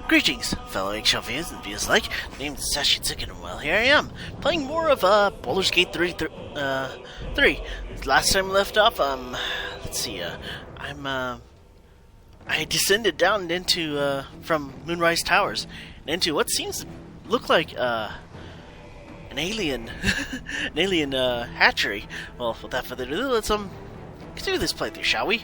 Greetings, fellow eggshell fans and views alike. My name is Tsu-Kun, and well, here I am, playing more of Baldur's Gate 3. Last time I left off, let's see, I descended down into, from Moonrise Towers, and into what seems to look like, an alien, hatchery. Well, without further ado, let's, continue this playthrough, shall we?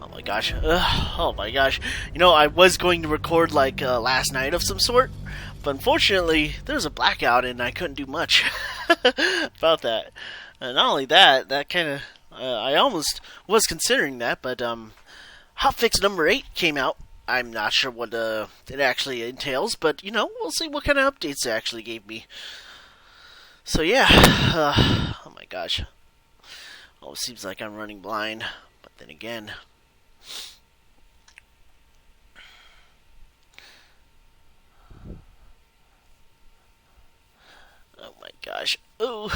Oh my gosh. Oh my gosh. You know, I was going to record, like, last night of some sort, but unfortunately, there was a blackout and I couldn't do much about that. And not only that, that kind of, I almost was considering that, but, hotfix number 8 came out. I'm not sure what, it actually entails, but, you know, we'll see what kind of updates it actually gave me. So, yeah. Oh my gosh. Oh, it seems like I'm running blind, but then again... Oh my gosh. Oh.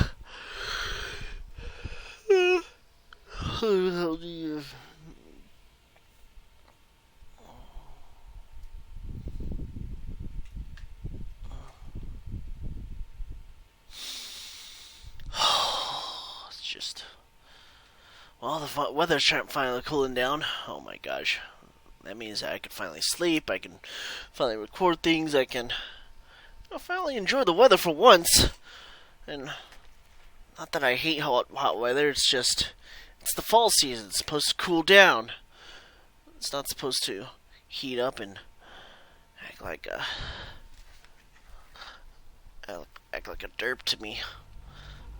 Oh dear. It's just... Well, the weather's finally cooling down. Oh my gosh. That means I can finally sleep, I can finally record things, I can finally enjoy the weather for once. And not that I hate hot weather, it's just, it's the fall season. It's supposed to cool down. It's not supposed to heat up and act like a derp to me.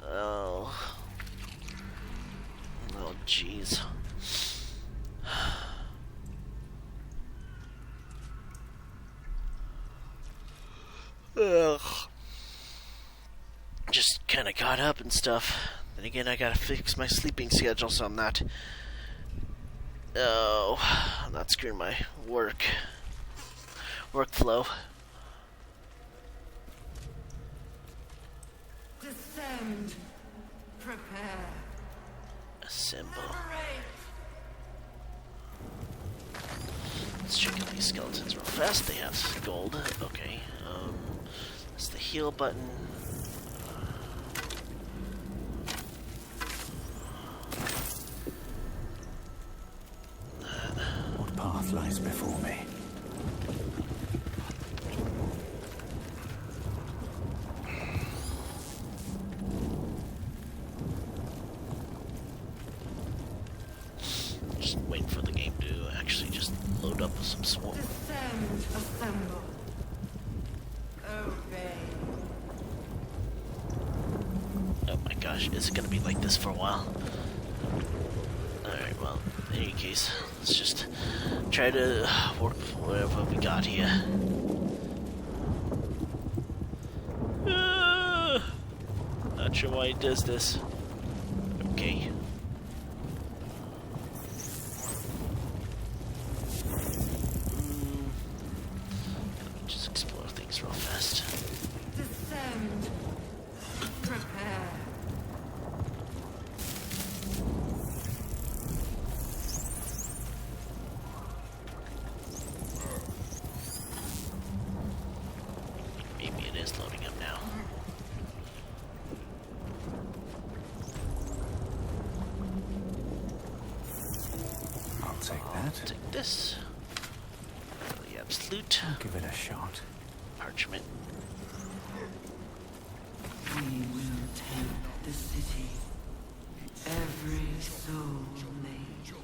Oh. Oh, jeez. Ugh. Just kind of got up and stuff. Then again, I gotta fix my sleeping schedule so I'm not... Oh, I'm not screwing my workflow. Descend. Prepare. Assemble. Let's check out these skeletons real fast. They have gold. Okay. That's the heal button. What path lies before me? Just waiting for the game to actually just load up with some swarm. Descend, assemble. Obey. Oh my gosh, is it gonna be like this for a while? Alright, well, in any case, let's just try to work with whatever we got here. Not sure why he does this. Okay. Just explore things real fast. Descend. Prepare. Maybe it is loading up now. I'll take that. Take this. The absolute I'll give it a shot. parchment. We will take the city. Every soul made true.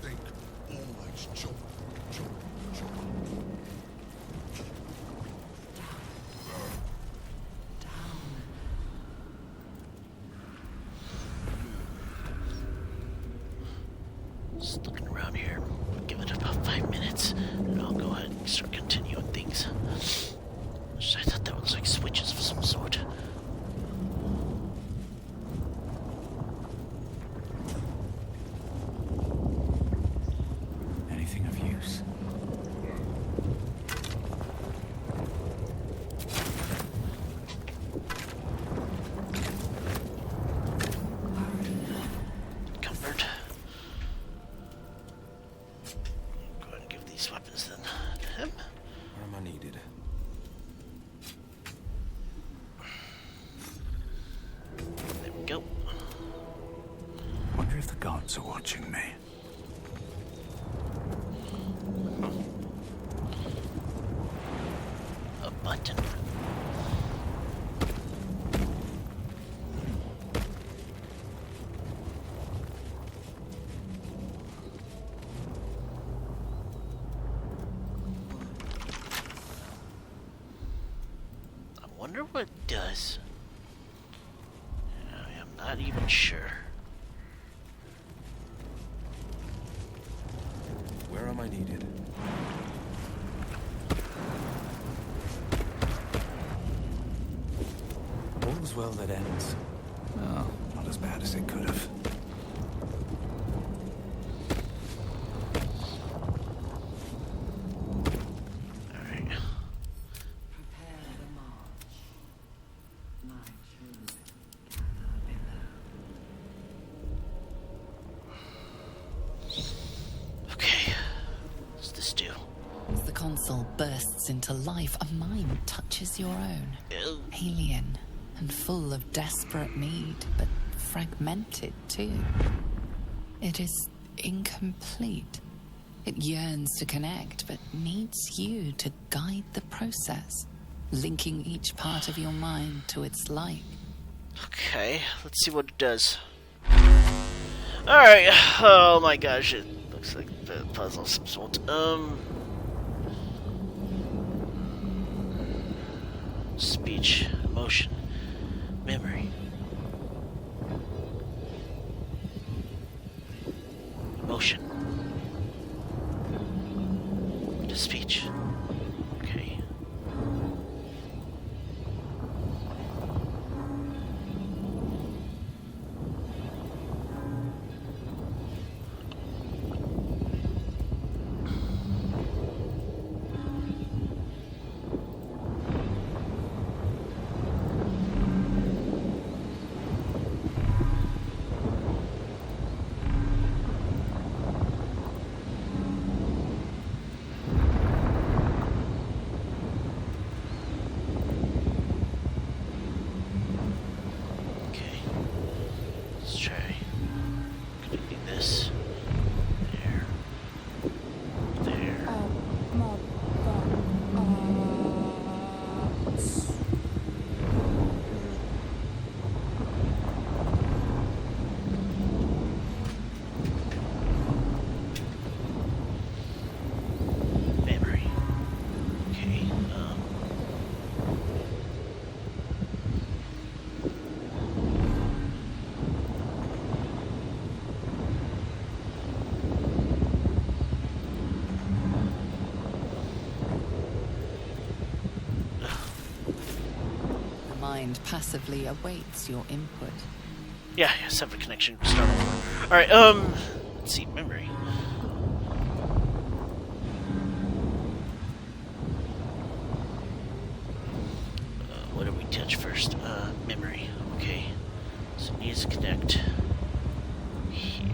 Think always jump. gods are watching me. A button. I wonder what it does. I'm not even sure. Where am I needed? All's well that ends. Oh, not as bad as it could have. Alright. Prepare the march. My chosen caterpillar. Okay. What's this do? As the console bursts into life, a mind touches your own. Ew. Alien and full of desperate need, but fragmented too. It is incomplete. It yearns to connect, but needs you to guide the process, linking each part of your mind to its like. Okay, let's see what it does. Alright, oh my gosh, it looks like a puzzle of some sort. Speech, emotion, memory. Emotion. To speech. Okay. Passively awaits your input. Yeah, separate connection. Start over. Alright, let's see, memory. What do we touch first? Memory. Okay. So it needs to connect here.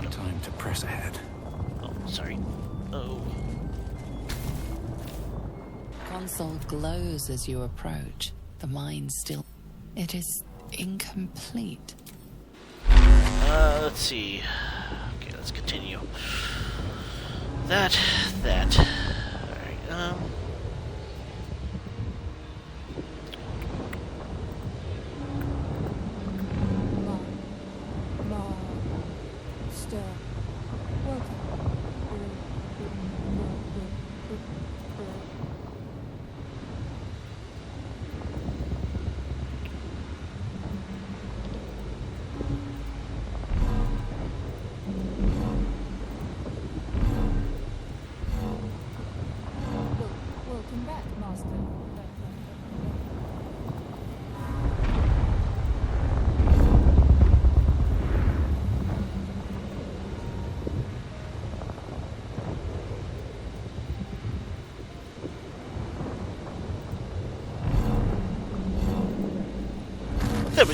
Time to press ahead. Oh, sorry. Oh. Console glows as you approach. The mind still... It is incomplete. Let's see. Okay, let's continue. That. Alright,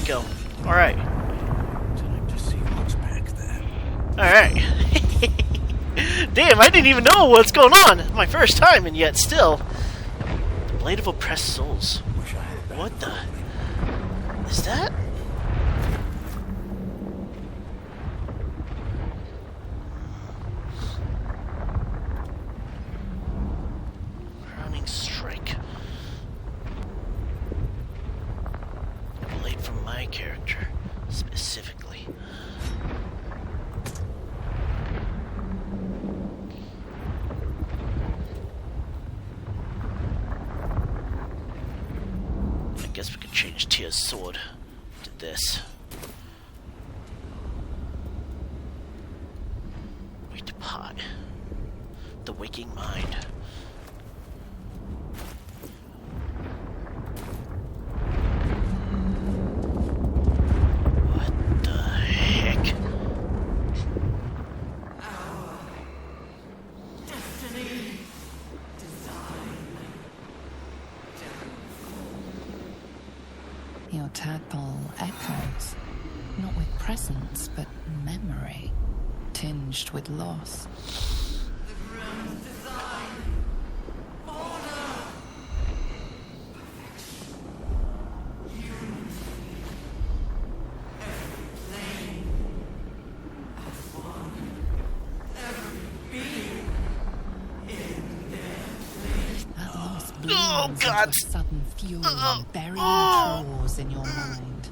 go. Alright. Time to see what's back there. Alright. Damn, I didn't even know what's going on. My first time, and yet still. The Blade of Oppressed Souls. Wish I had that. What the? Is that? Crowning Strike. Blade from my character, specifically. I guess we could change Tia's sword to this. Wait, pot. The Waking Mind. What the heck? Your tadpole echoes, not with presence, but memory, tinged with loss. That loss blooms God. into a sudden fury and burying claws in your mind.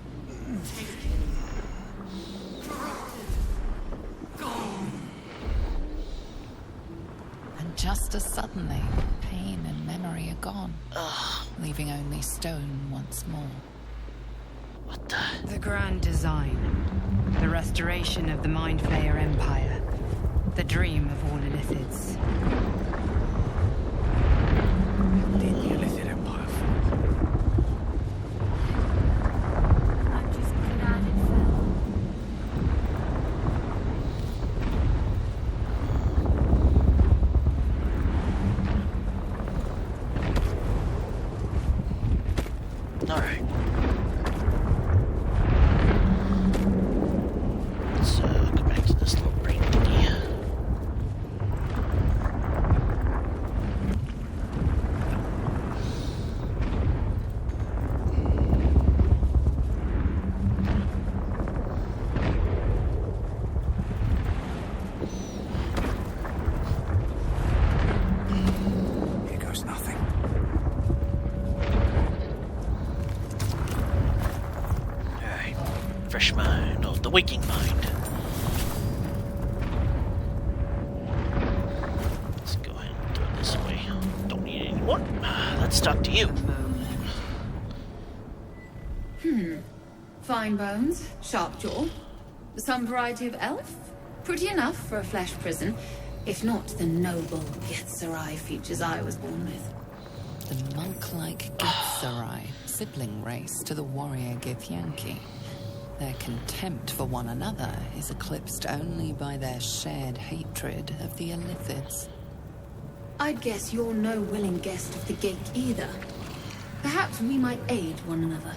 And just as suddenly, pain and memory are gone, leaving only stone once more. What the? The grand design. The restoration of the Mind Flayer Empire. The dream of all Illithids. Did the Illithid Empire fall? I'm just glad it fell. Alright. Let's go back to this little brain thingy. Here goes nothing. Alright. Fresh mind. No, the waking mind. Let's go ahead and throw this away. Don't need it anymore. Let's talk to you. Fine bones, sharp jaw, some variety of elf. Pretty enough for a flesh prison, if not the noble Githzerai features I was born with. The monk-like Githzerai, sibling race to the warrior Githyanki. Their contempt for one another is eclipsed only by their shared hatred of the Illithids. I'd guess you're no willing guest of the gate either. Perhaps we might aid one another.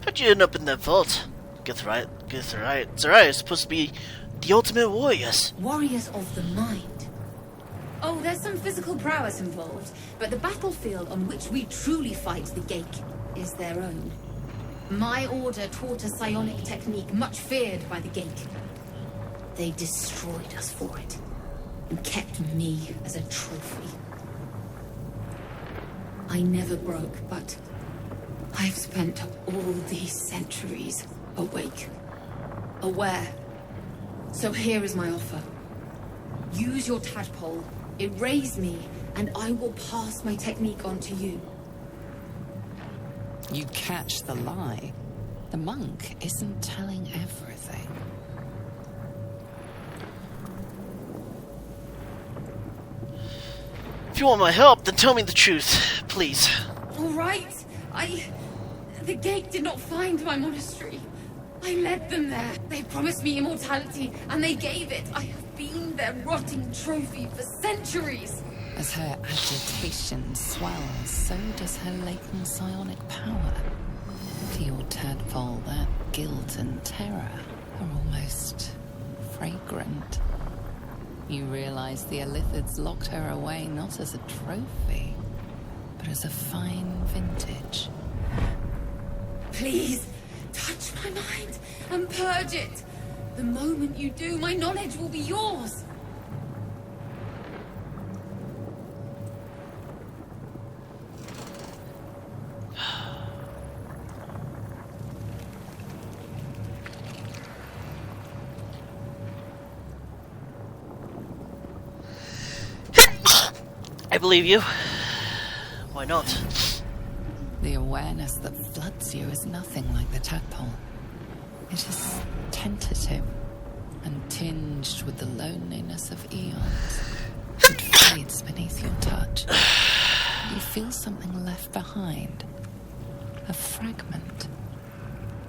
How'd you end up in that vault? Githzerai is supposed to be the ultimate warriors. Warriors of the mind. Oh, there's some physical prowess involved, but the battlefield on which we truly fight the gate is their own. My order taught a psionic technique much feared by the gate. They destroyed us for it, and kept me as a trophy. I never broke, but I've spent all these centuries awake, aware. So here is my offer. Use your tadpole, erase me, and I will pass my technique on to you. You catch the lie. The monk isn't telling everything. If you want my help, then tell me the truth, please. All right, the gate did not find my monastery. I led them there. They promised me immortality, and they gave it. I have been their rotting trophy for centuries. As her agitation swells, so does her latent psionic power. To your tadpole, that guilt and terror are almost fragrant. You realize the Illithids locked her away not as a trophy, but as a fine vintage. Please, touch my mind and purge it. The moment you do, my knowledge will be yours. I believe you. Why not? The awareness that floods you is nothing like the tadpole. It is tentative and tinged with the loneliness of eons. It fades beneath your touch. You feel something left behind. A fragment.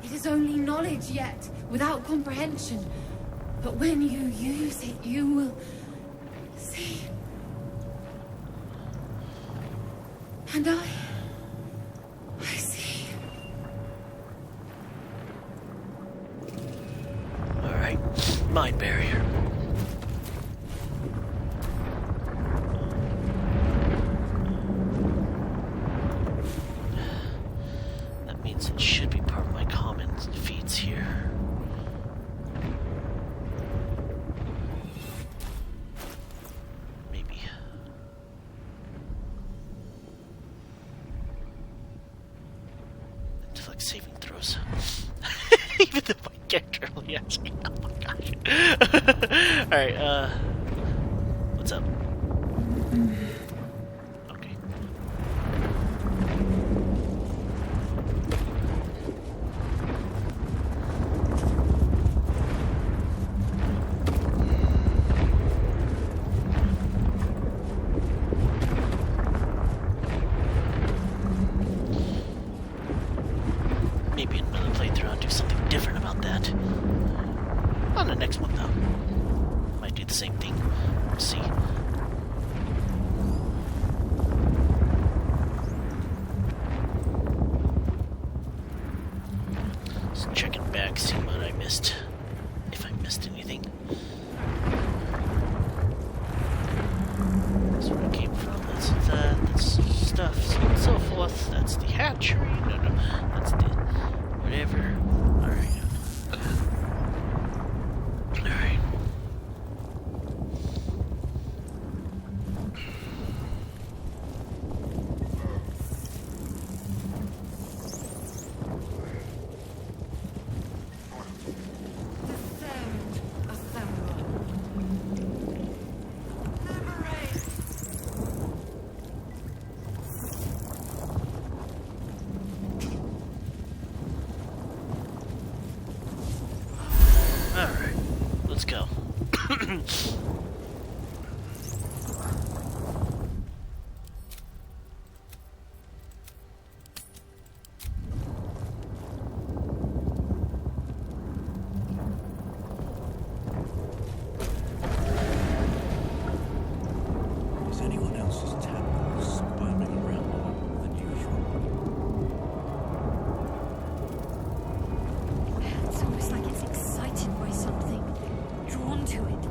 It is only knowledge yet, without comprehension. But when you use it, you will see. And I see. Alright, mind barrier. That means it should be part of my common feats here. Maybe. Intellect saving throws. Even though my character only has me. Oh my gosh. Alright, what's up? Okay. Maybe in another playthrough I'll do something different about that. On the next one, though. Might do the same thing. We'll see. Just checking back, see what I missed. If I missed anything. That's where it came from. That's that. That's stuff, so on and so forth. That's the hatchery. No, that's the whatever. Alright. Alright. Alright. Let's go. Is anyone else's tadpole squirming around more than usual? It's almost like it's excited by something, drawn to it.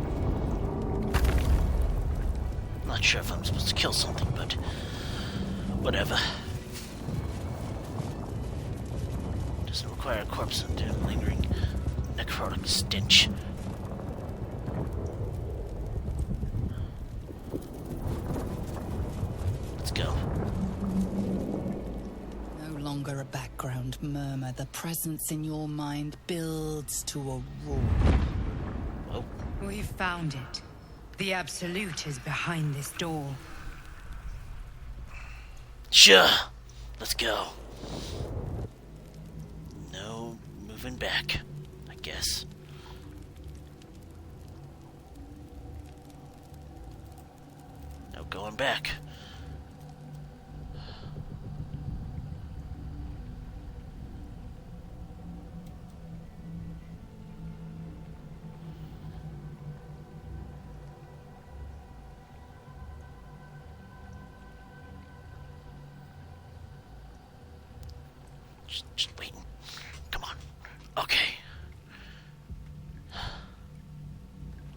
Not sure if I'm supposed to kill something, but whatever. Doesn't require a corpse and a lingering necrotic stench. Let's go. No longer a background murmur. The presence in your mind builds to a roar. Oh, We've found it. The Absolute is behind this door. sure. Let's go. No moving back, I guess. No going back. Just waiting. Come on. Okay.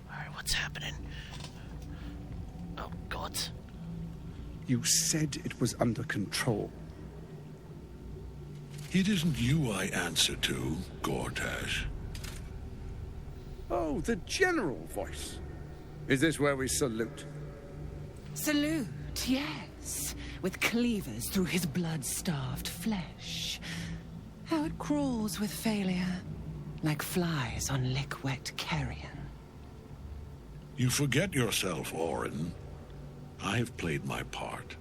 Alright, what's happening? Oh, God. You said it was under control. It isn't you I answer to, Gortash. Oh, the general voice. Is this where we salute? Salute, yes. With cleavers through his blood-starved flesh. How it crawls with failure, like flies on lick-wet carrion. You forget yourself, Orin. I have played my part.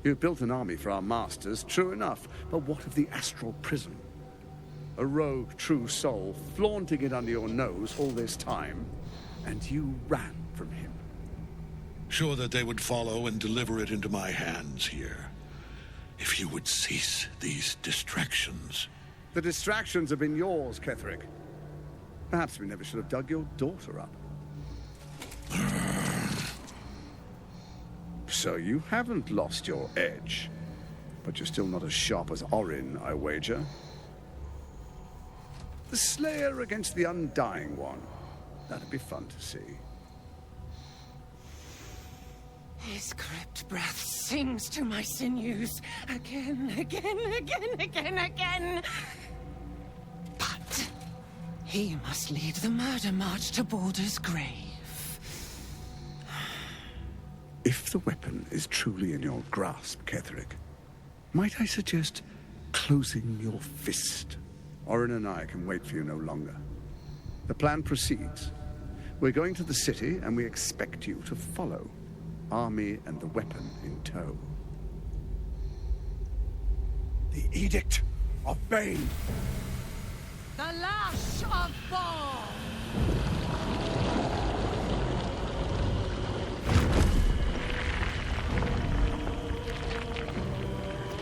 You've built an army for our masters, true enough. But what of the astral prison? A rogue true soul flaunting it under your nose all this time, and you ran from him. Sure that they would follow and deliver it into my hands here. If you would cease these distractions. The distractions have been yours, Ketherick. Perhaps we never should have dug your daughter up. So you haven't lost your edge. But you're still not as sharp as Orin, I wager. The Slayer against the Undying One. That'd be fun to see. His crypt breath sings to my sinews. Again, again. But he must lead the murder march to Baldur's grave. If the weapon is truly in your grasp, Ketherick, might I suggest closing your fist? Orin and I can wait for you no longer. The plan proceeds. We're going to the city, and we expect you to follow. Army and the weapon in tow. The Edict of Bane. The lash of Baal!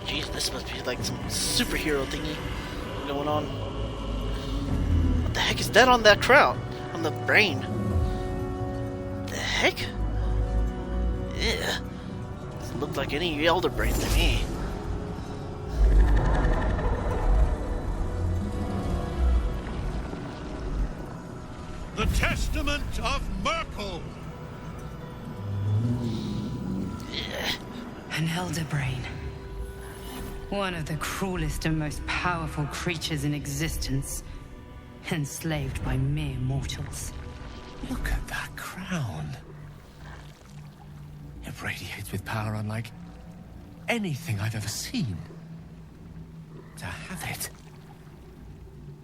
Jeez, this must be like some superhero thingy going on. What the heck is that on that crown? On the brain? The heck? Yeah. Doesn't look like any elder brain to me. The Testament of Merkel! An elder brain. One of the cruelest and most powerful creatures in existence. Enslaved by mere mortals. Look at that crown. It radiates with power unlike anything I've ever seen. To have it.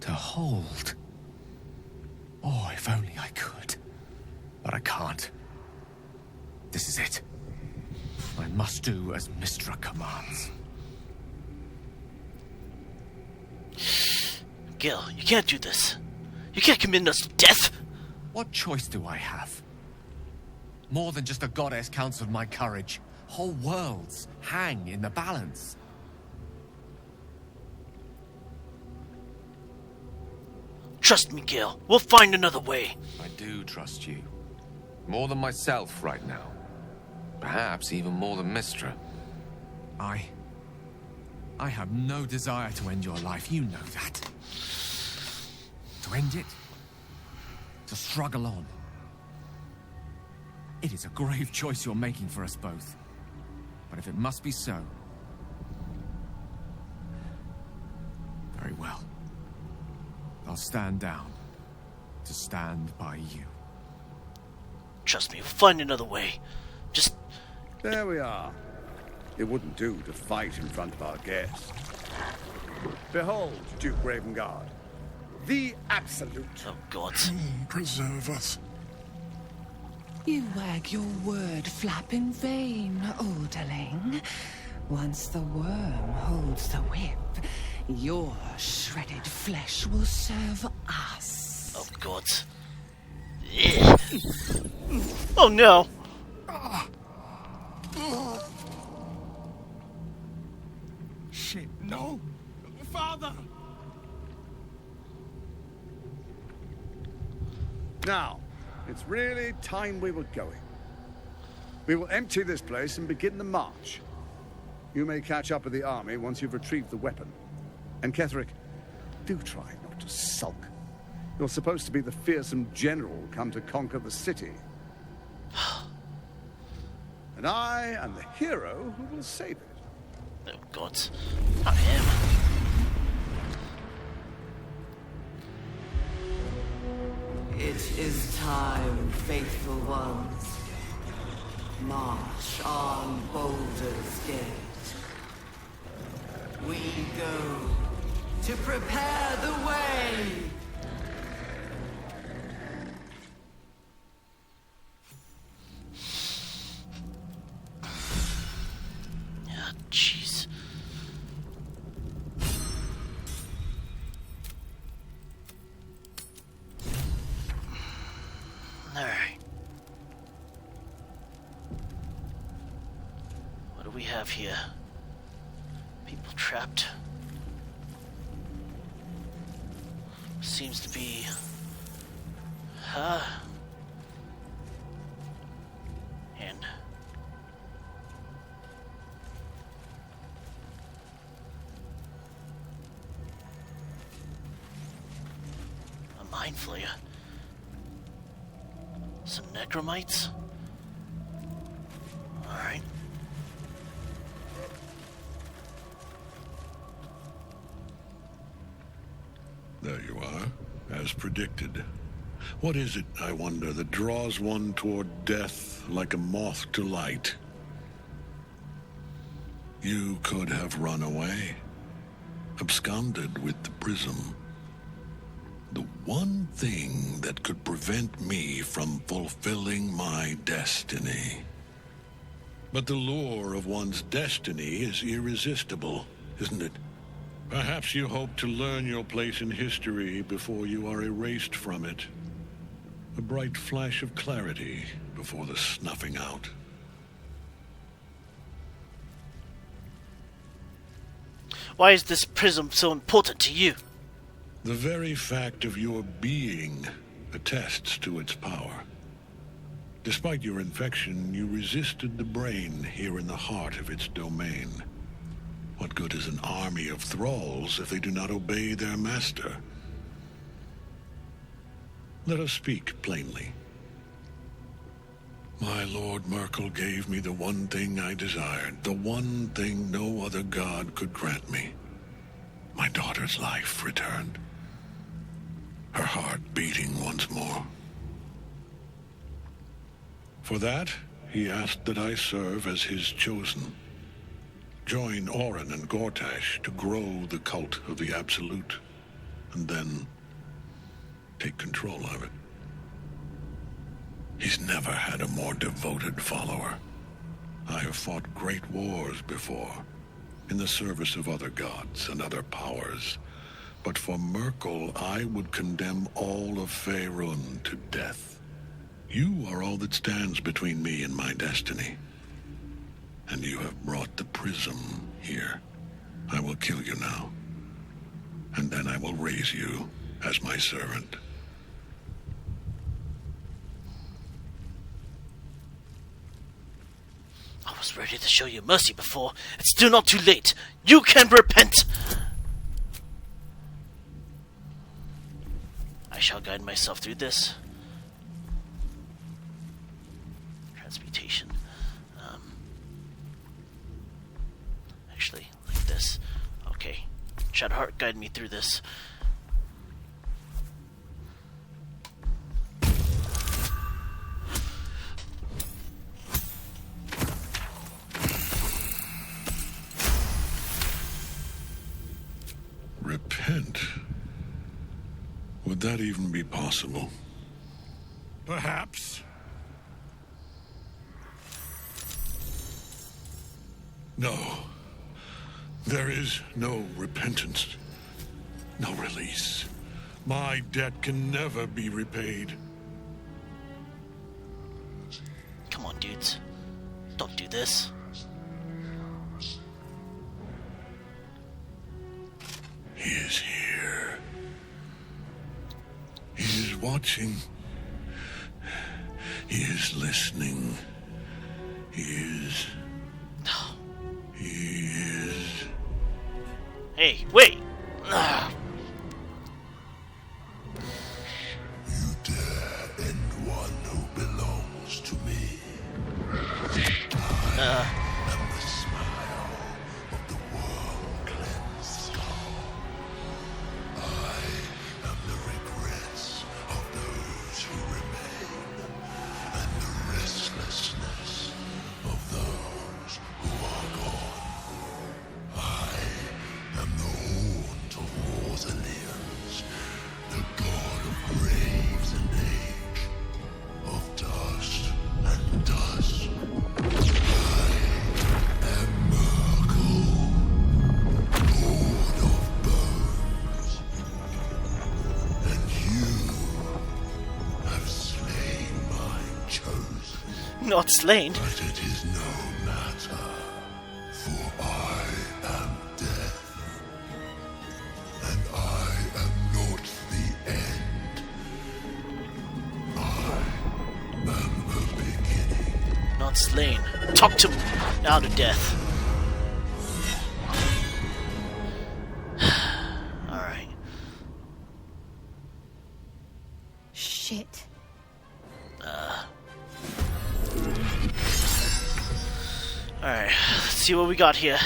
To hold. Oh, if only I could. But I can't. This is it. I must do as Mystra commands. Gil, you can't do this. You can't commit us to death. What choice do I have? More than just a goddess counseled my courage. Whole worlds hang in the balance. Trust me, Gil. We'll find another way. I do trust you. More than myself right now. Perhaps even more than Mystra. I have no desire to end your life, you know that. To end it, to struggle on. It is a grave choice you're making for us both. But if it must be so, very well. I'll stand down to stand by you. Trust me, we'll find another way. Just... There we are. It wouldn't do to fight in front of our guests. Behold, Duke Ravengard. The Absolute. Oh, God. Preserve us. You wag your word flap in vain, Orderling. Once the worm holds the whip, your shredded flesh will serve us. Oh, God. Ugh. Oh, no. Shit, no! Father! Now, it's really time we were going. We will empty this place and begin the march. You may catch up with the army once you've retrieved the weapon. And Ketheric, do try not to sulk. You're supposed to be the fearsome general come to conquer the city. And I am the hero who will save it. Oh, God. Not him. It is time, faithful ones. March on Baldur's Gate. We go to prepare the way. Yeah, jeez. All right. What do we have here? People trapped. Seems to be... And... a mind flayer. Some necromites? Alright. There you are, as predicted. What is it, I wonder, that draws one toward death like a moth to light? You could have run away, absconded with the prism. The one thing that could prevent me from fulfilling my destiny. But the lure of one's destiny is irresistible, isn't it? Perhaps you hope to learn your place in history before you are erased from it. A bright flash of clarity before the snuffing out. Why is this prism so important to you? The very fact of your being attests to its power. Despite your infection, you resisted the brain here in the heart of its domain. What good is an army of thralls if they do not obey their master? Let us speak plainly. My Lord Merkel gave me the one thing I desired, the one thing no other god could grant me. My daughter's life returned. Her heart beating once more. For that, he asked that I serve as his chosen. Join Orin and Gortash to grow the cult of the Absolute, and then take control of it. He's never had a more devoted follower. I have fought great wars before, in the service of other gods and other powers. But for Merkel, I would condemn all of Faerun to death. You are all that stands between me and my destiny. And you have brought the prism here. I will kill you now. And then I will raise you as my servant. I was ready to show you mercy before. It's still not too late. You can repent! I shall guide myself through this. Transmutation. Actually, like this. Okay. Shadowheart, guide me through this. Repent? Would that even be possible? Perhaps. No. There is no repentance. No release. My debt can never be repaid. Come on, dudes. Don't do this. He is here. He is watching. He is listening. He is Hey, wait! You dare end one who belongs to me. I am the smile of the world cleansed skull. I am the regrets of those who remain, and the restlessness of those who are gone. I am the haunt of Mausoleums, the god of graves and age, of dust and dust. I am Merkel, lord of bones, and you have slain my chosen. Not slain. But it is no matter, for I am death, and I am not the end. I am the beginning. Not slain. Talk to me. Now to death. Alright. Shit. Alright, let's see what we got here.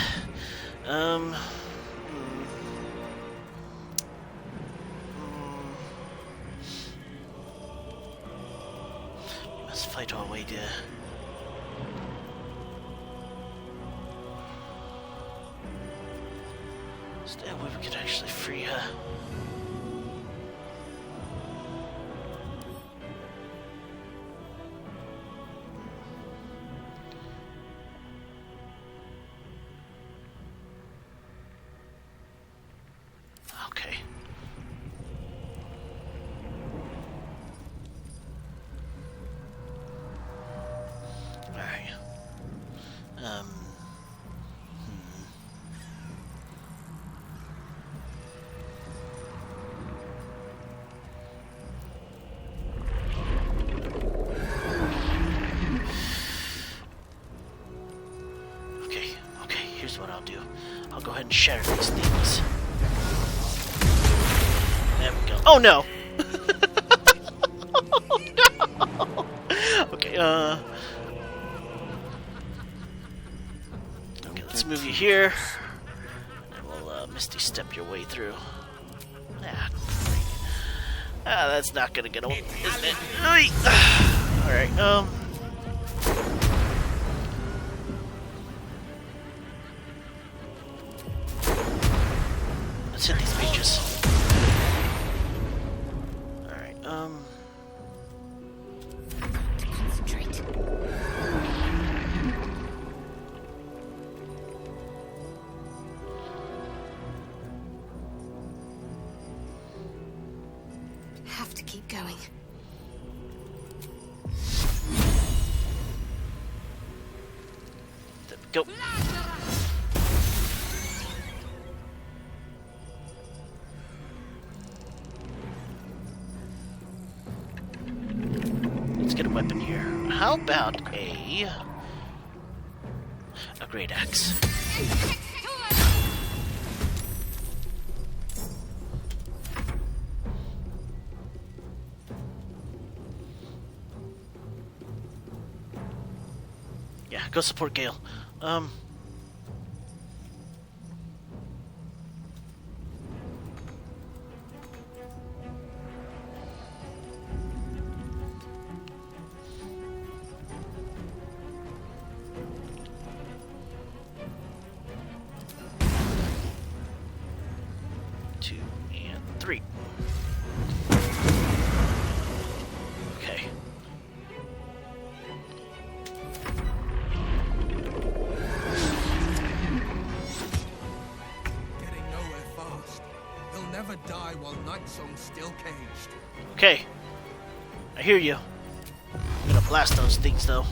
Let's fight our way there. Is there a way we can actually free her? Okay. Alright. Okay, here's what I'll do. I'll go ahead and shatter these things. There we go. Oh no! Oh no! Okay, okay, let's move you here. And we'll, Misty Step your way through. Ah, great. Ah, that's not gonna get old, isn't it? Alright, let's hit these mages. Alright, Concentrate. Have to keep going. there we go. Let's get a weapon here. How about a great axe? Yeah, go support Gale. Two and three. Okay. Getting nowhere fast. He'll never die while Nightsong's still caged. Okay. I hear you. I'm gonna blast those things though.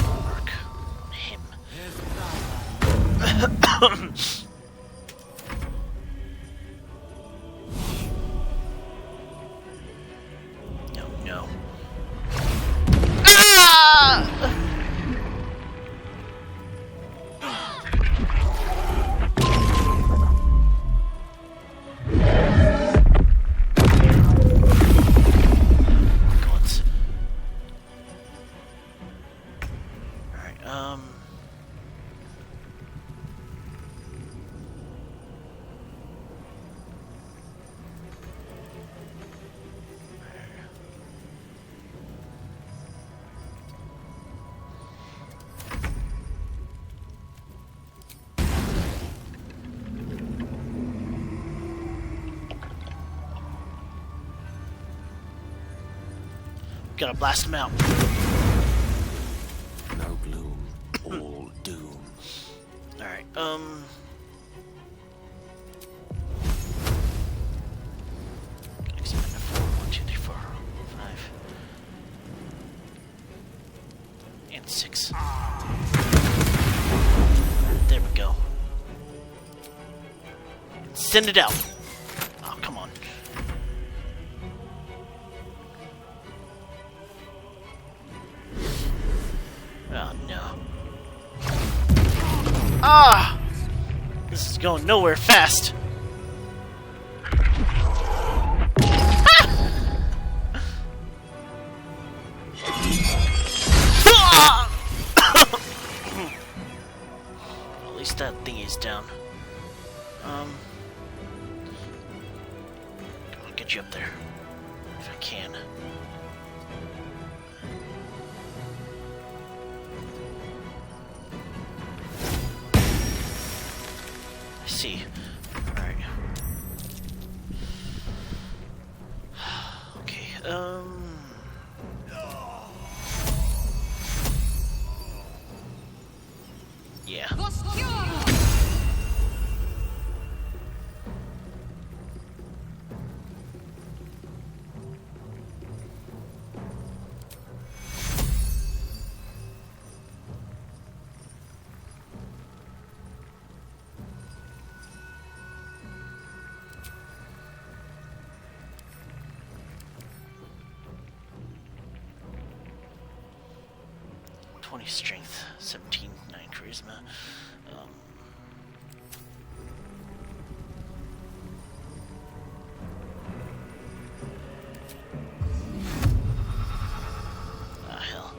Mark him. No, no. Ah! Gotta blast him out. No gloom, all doom. Alright, expand to 4, 1, 2, 3, 4, 5, and 6. There we go. Send it out. Oh, come on. Oh, no. Ah! This is going nowhere fast. At least that thing is down. I'll get you up there if I can. I see. Alright. Okay, yeah. Strength, 17, 9 charisma. Hell.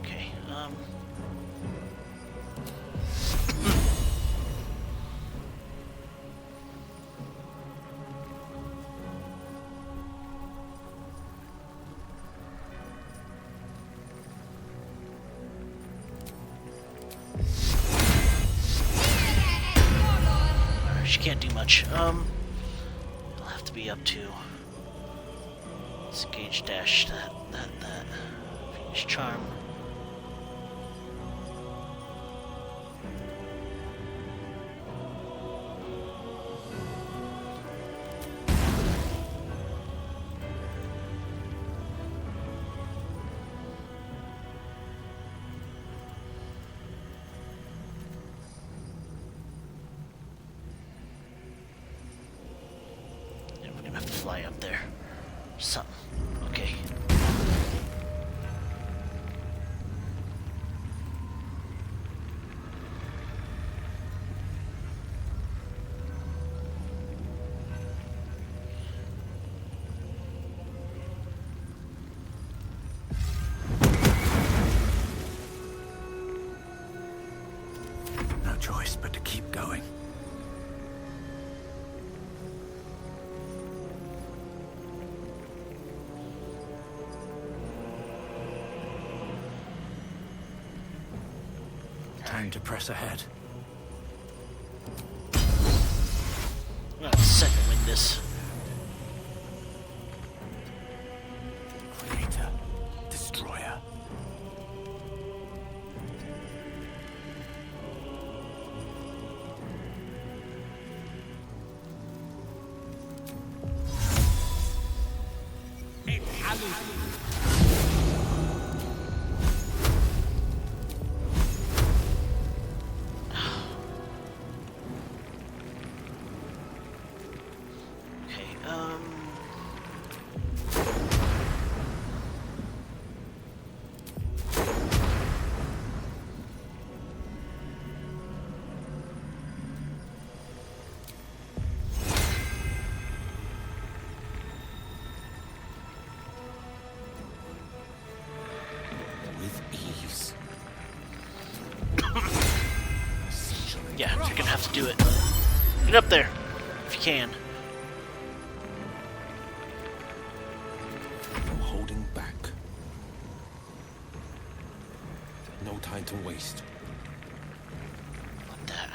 Okay. She can't do much. It'll have to be up to. Let's gauge dash that. Finish charm. Fly up there. Something. Okay. No choice but to keep going. Time to press ahead. I'm gonna second win this. Creator, destroyer. Yeah, you're gonna have to do it. Get up there, if you can. No holding back. No time to waste. What that?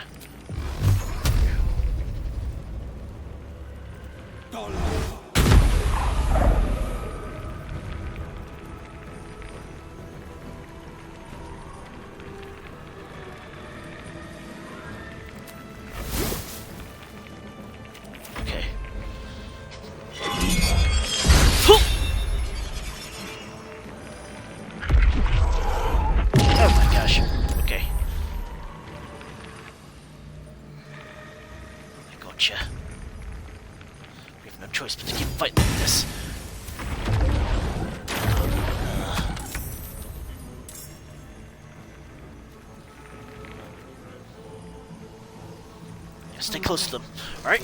have no choice but to keep fighting like this. Yeah, stay close to them. Alright?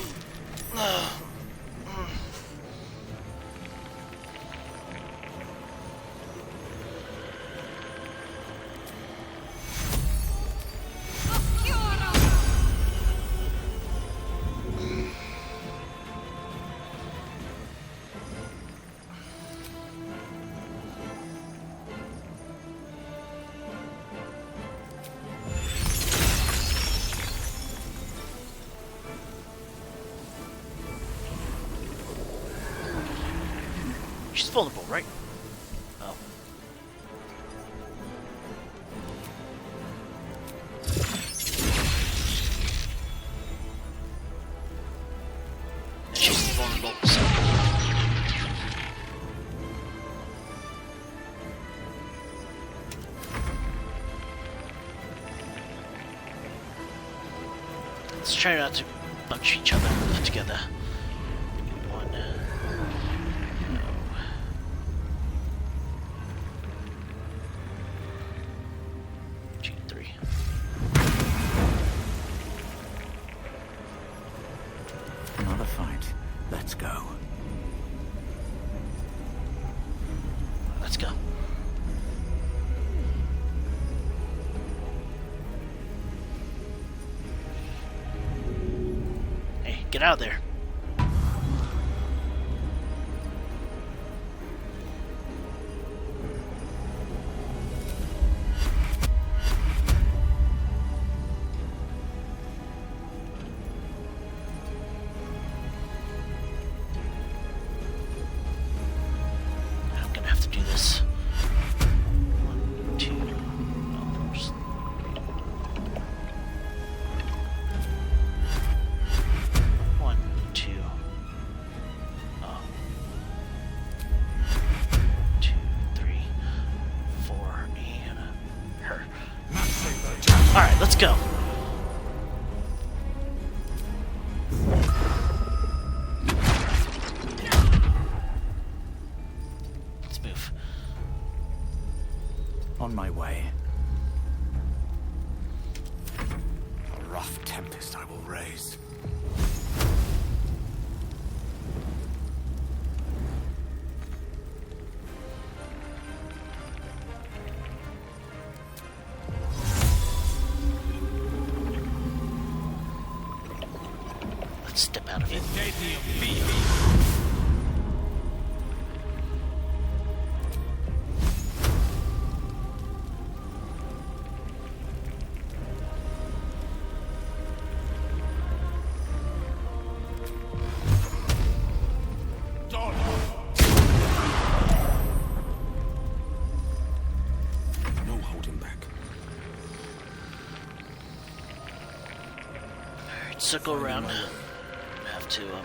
She's vulnerable, right? Oh. She's vulnerable, so... Let's try not to bunch each other together. Get out of there. I'm gonna have to do this. 1, 2, oops. Alright, let's go. Let's move. On my way. A rough tempest I will raise. Step out of it. No holding back. Alright, circle around. Have to immune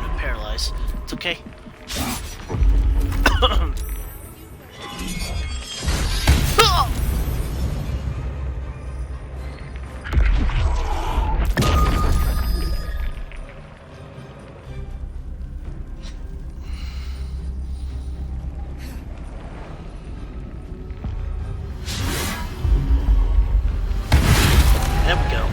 to paralyze. It's okay. There we go.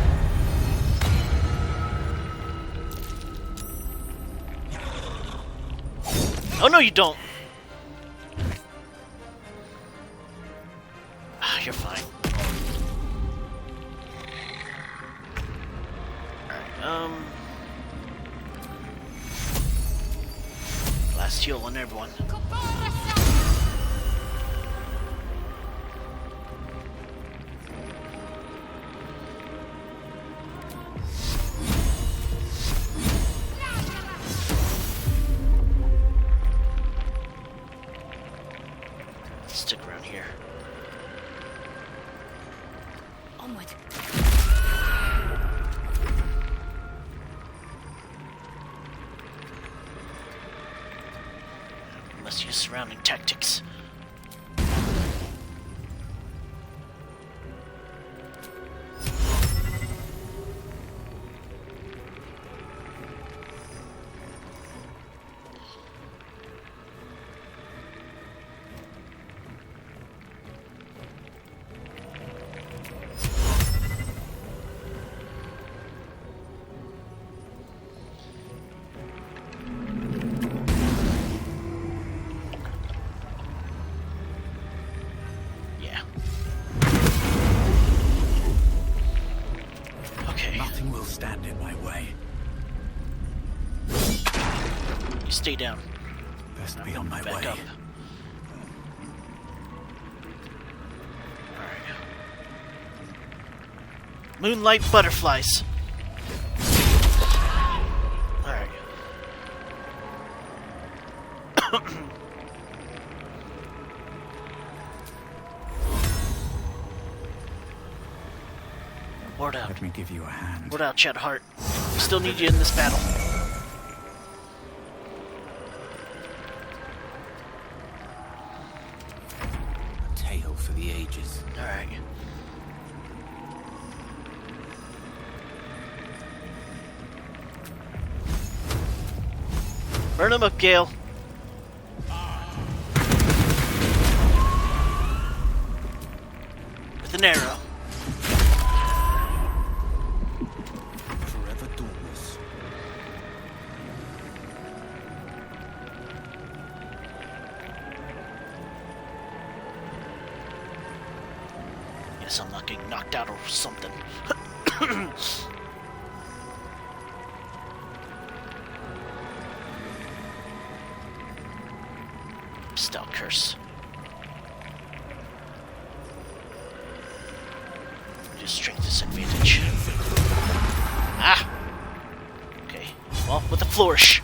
Oh no, you don't. Ah, you're fine. Alright, last heal on everyone. Stick around here. Onward. Must use surrounding tactics. Stay down. Best be on my way. Back up. Alright. Moonlight butterflies. Alright. Ward out. Let me give you a hand. Ward out, Chad Hart. We still need you in this battle. For the ages. Alright. Burn him up, Gale. With an arrow. Forever dauntless. Yes, I'm not getting knocked out or something. Stout curse. Just strength disadvantage. Ah! Okay. Well, with a flourish.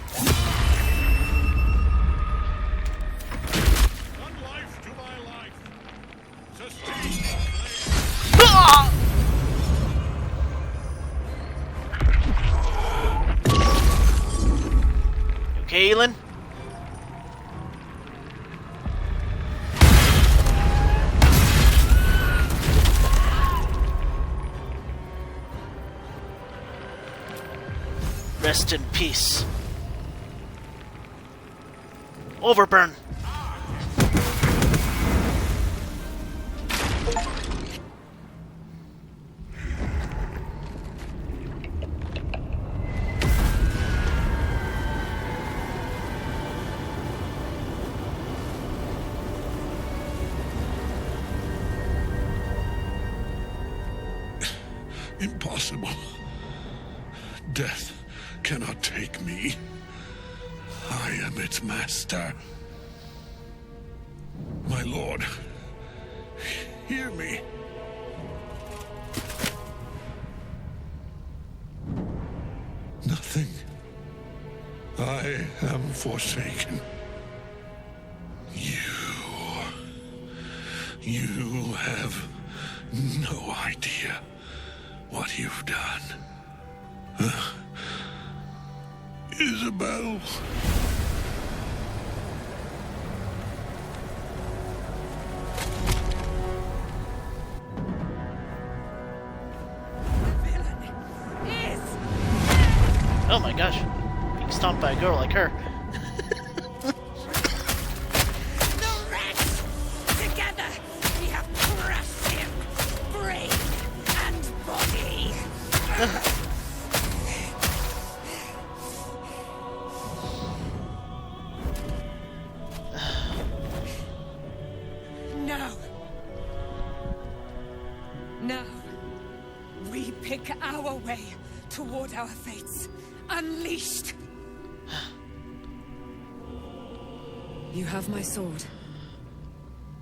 Okay, Elin? Rest in peace. Overburn. Impossible. Death cannot take me. I am its master. My lord, hear me. Nothing. I am forsaken. You have no idea what you've done. Isabel. Oh my gosh. Being stomped by a girl like her. The rats! Together, we have crushed him, brain and body. Now, we pick our way toward our fates. Unleashed! You have my sword.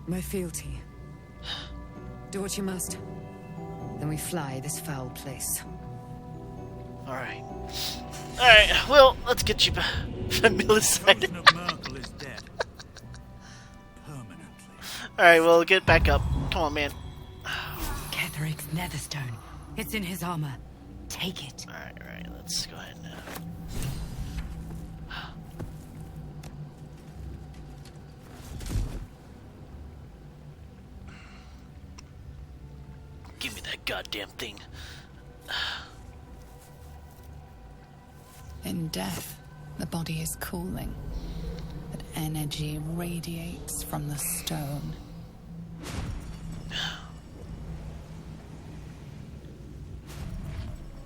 My fealty. Do what you must. Then we fly this foul place. Alright. Alright, well, let's get you from the other side. Alright, well, get back up. Come on, man. Ketheric's netherstone. It's in his armor. Take it. Alright, let's go ahead now. goddamn thing. In death, the body is cooling, but energy radiates from the stone.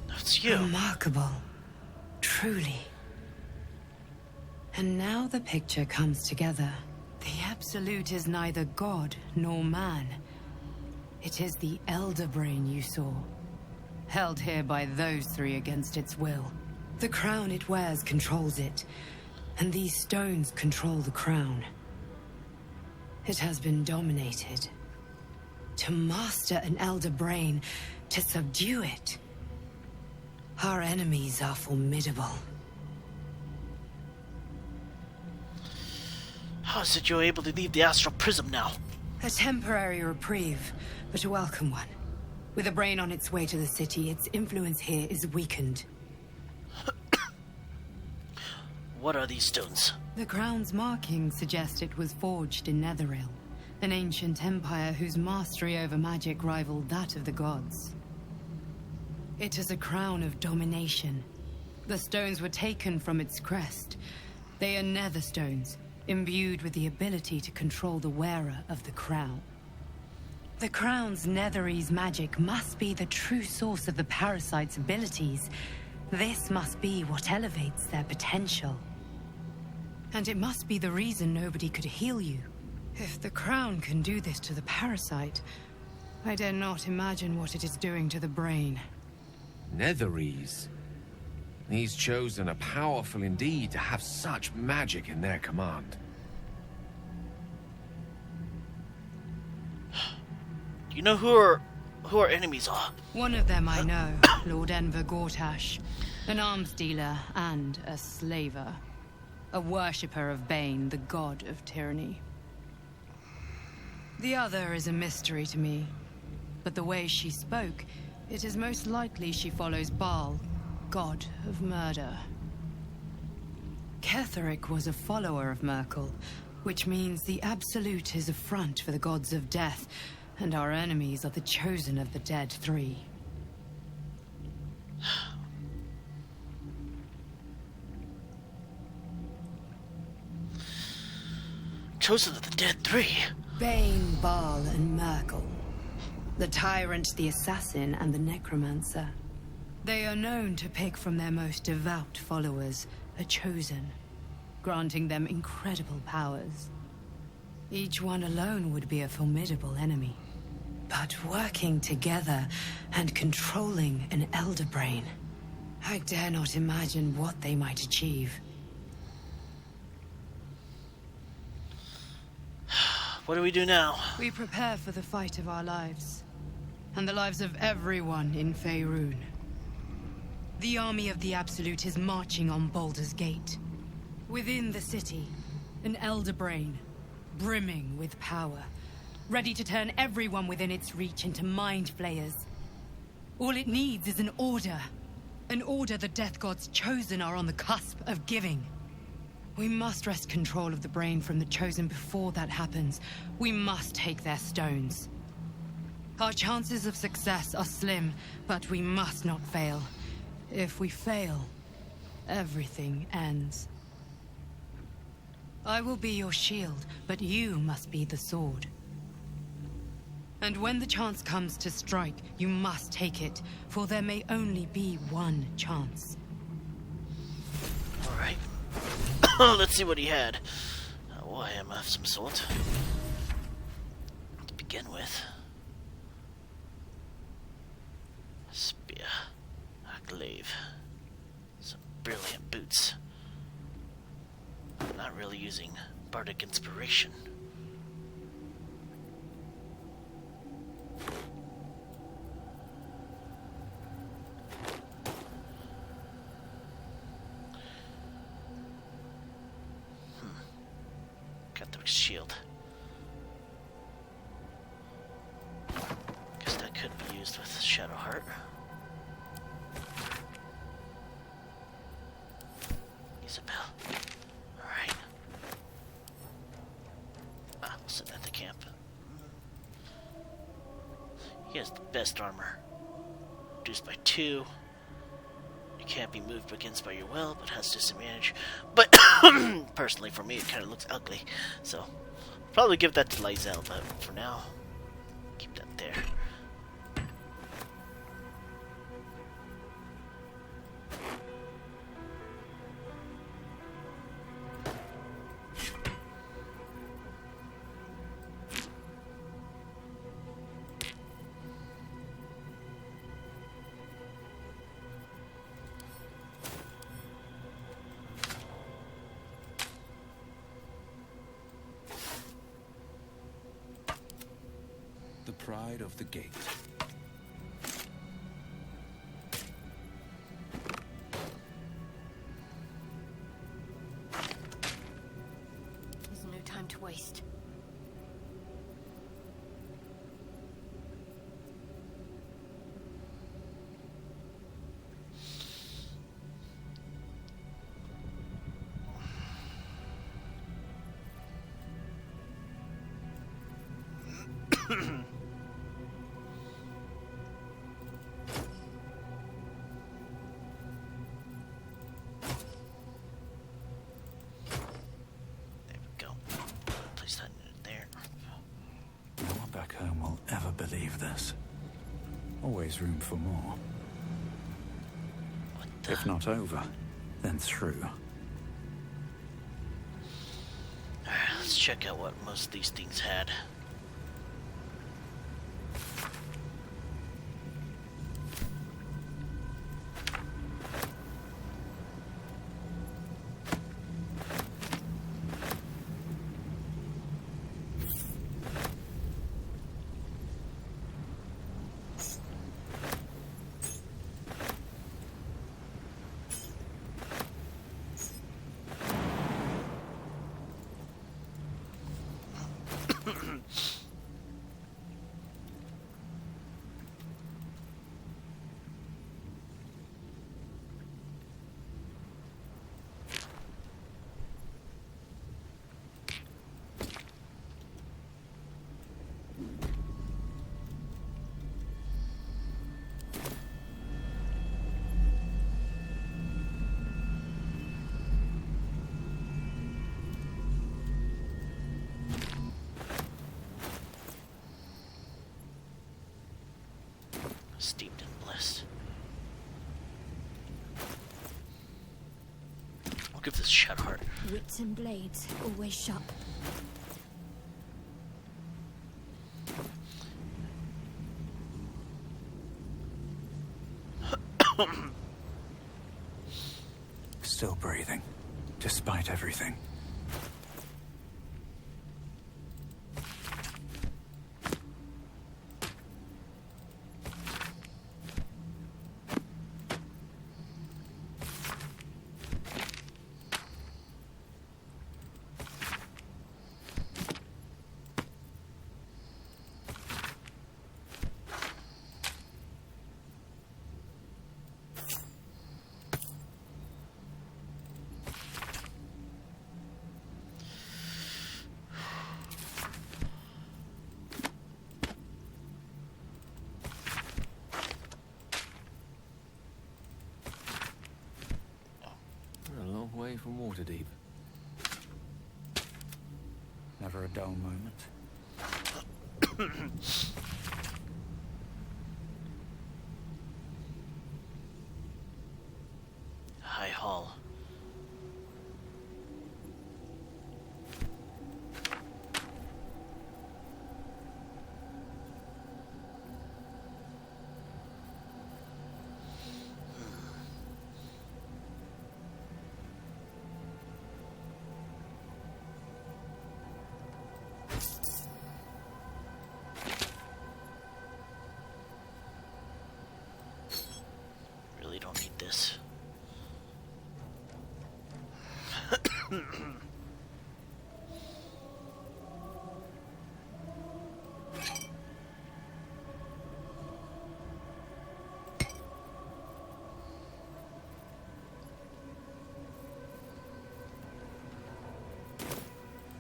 That's you. Remarkable. Truly. And now the picture comes together. The Absolute is neither god nor man. It is the Elder Brain you saw, held here by those three against its will. The crown it wears controls it, and these stones control the crown. It has been dominated. To master an Elder Brain, to subdue it. Our enemies are formidable. How is it you're able to leave the astral prism now? A temporary reprieve, but a welcome one. With a brain on its way to the city, its influence here is weakened. What are these stones? The crown's markings suggest it was forged in Netheril, an ancient empire whose mastery over magic rivaled that of the gods. It is a crown of domination. The stones were taken from its crest. They are nether stones, imbued with the ability to control the wearer of the crown. The crown's Netherese magic must be the true source of the parasite's abilities. This must be what elevates their potential. And it must be the reason nobody could heal you. If the crown can do this to the parasite, I dare not imagine what it is doing to the brain. Netherese. These chosen are powerful indeed to have such magic in their command. You know who our enemies are? One of them I know, Lord Enver Gortash, an arms dealer and a slaver. A worshipper of Bane, the god of tyranny. The other is a mystery to me, but the way she spoke, it is most likely she follows Baal, god of murder. Ketheric was a follower of Merkel, which means the Absolute is a front for the gods of death, and our enemies are the chosen of the dead three. Chosen of the dead three? Bane, Baal, and Merkel. The tyrant, the assassin, and the necromancer. They are known to pick from their most devout followers a chosen, granting them incredible powers. Each one alone would be a formidable enemy. But working together and controlling an Elder Brain, I dare not imagine what they might achieve. What do we do now? We prepare for the fight of our lives, and the lives of everyone in Faerun. The army of the Absolute is marching on Baldur's Gate. Within the city, an Elder Brain, brimming with power, ready to turn everyone within its reach into mind flayers. All it needs is an order the Death God's chosen are on the cusp of giving. We must wrest control of the brain from the chosen before that happens. We must take their stones. Our chances of success are slim, but we must not fail. If we fail, everything ends. I will be your shield, but you must be the sword. And when the chance comes to strike, you must take it, for there may only be one chance. All right. Let's see what he had. A warhammer of some sort. To begin with. A spear. A glaive. Some brilliant boots. I'm not really using bardic inspiration. Shield. Guess that could be used with Shadowheart. Isabel. Alright. We'll sit at the camp. He has the best armor. reduced by 2. It can't be moved against by your will, but has disadvantage. But personally, for me, it kind of looks ugly. So, probably give that to Lae'zel, but for now, keep that there. The pride of the gate. There's no time to waste. No one back home will ever believe this. Always room for more. If not over, then through. Let's check out what most of these things had. Steeped in bliss. I'll give this a shot hard. Wits and blades, always sharp. Still breathing, despite everything. Way from Waterdeep. Never a dull moment. High Hall. Don't need this.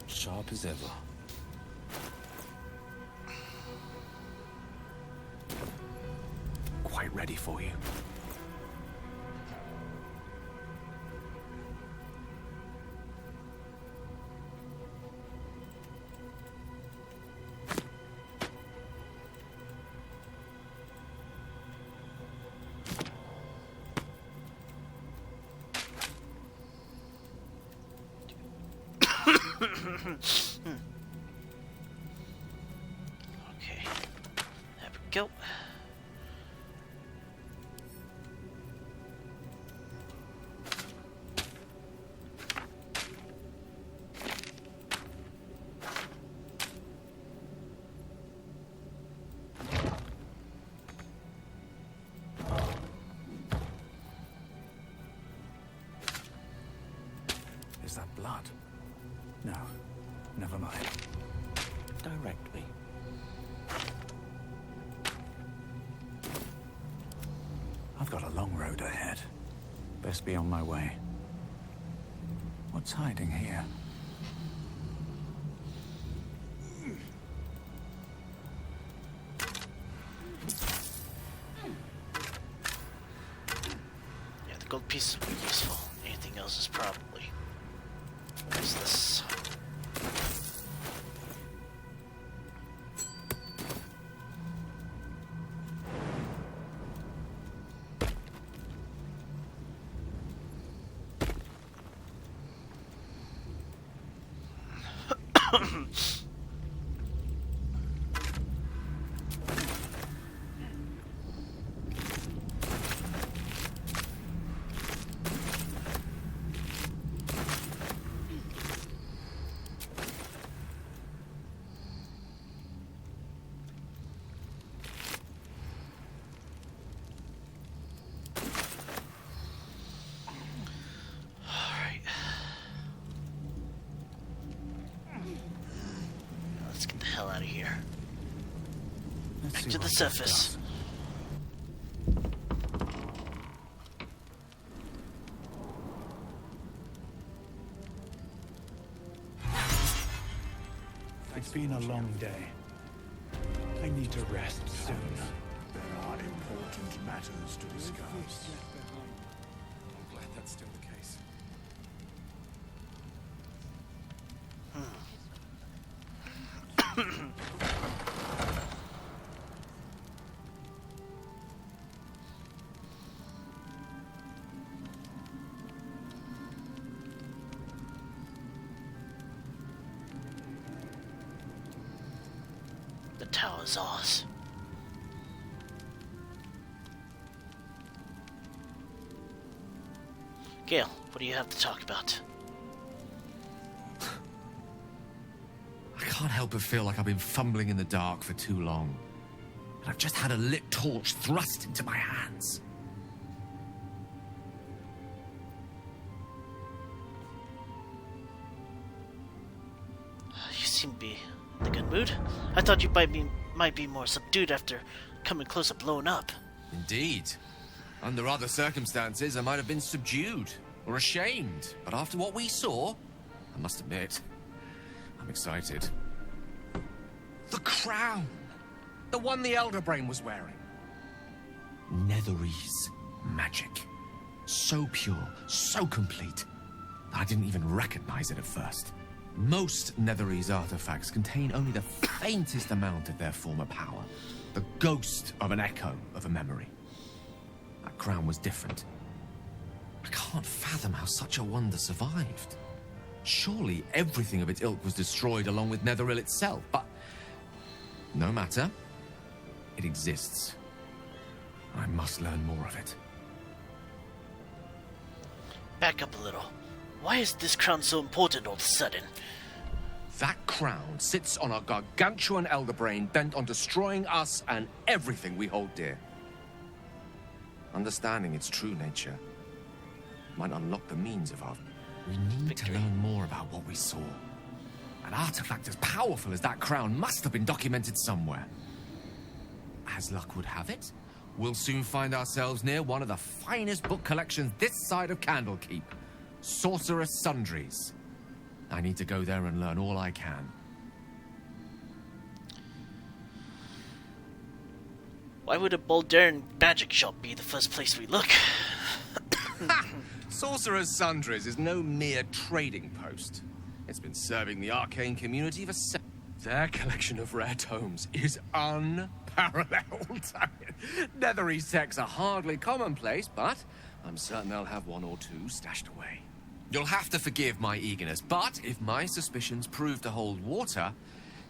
Sharp as ever. Quite ready for you. Okay, there we go. Is that blood? No, never mind. Direct me. I've got a long road ahead. Best be on my way. What's hiding here? Yeah, the gold piece would be useful. Anything else is probably useless. Out of here. Back to the surface. It's been a long day. I need to rest soon. There are important matters to discuss. I'm glad that's still the case. The tower's ours. Gale, what do you have to talk about? I can't help but feel like I've been fumbling in the dark for too long. And I've just had a lit torch thrust into my hands. You seem to be in a good mood. I thought you might be more subdued after coming close to blowing up. Indeed. Under other circumstances, I might have been subdued or ashamed. But after what we saw, I must admit, I'm excited. The crown! The one the Elder Brain was wearing. Netherese magic. So pure, so complete, that I didn't even recognize it at first. Most Netherese artifacts contain only the faintest amount of their former power. The ghost of an echo of a memory. That crown was different. I can't fathom how such a wonder survived. Surely everything of its ilk was destroyed along with Netheril itself, but no matter. It exists. I must learn more of it. Back up a little. Why is this crown so important all of a sudden? That crown sits on a gargantuan elder brain bent on destroying us and everything we hold dear. Understanding its true nature might unlock the means of our... We need to learn more about what we saw. An artifact as powerful as that crown must have been documented somewhere. As luck would have it, we'll soon find ourselves near one of the finest book collections this side of Candlekeep. Sorceress Sundries. I need to go there and learn all I can. Why would a Baldur magic shop be the first place we look? Sorcerer's Sundries is no mere trading post. It's been serving the arcane community for Their collection of rare tomes is unparalleled. Netherese texts are hardly commonplace, but I'm certain they'll have one or two stashed away. You'll have to forgive my eagerness, but if my suspicions prove to hold water,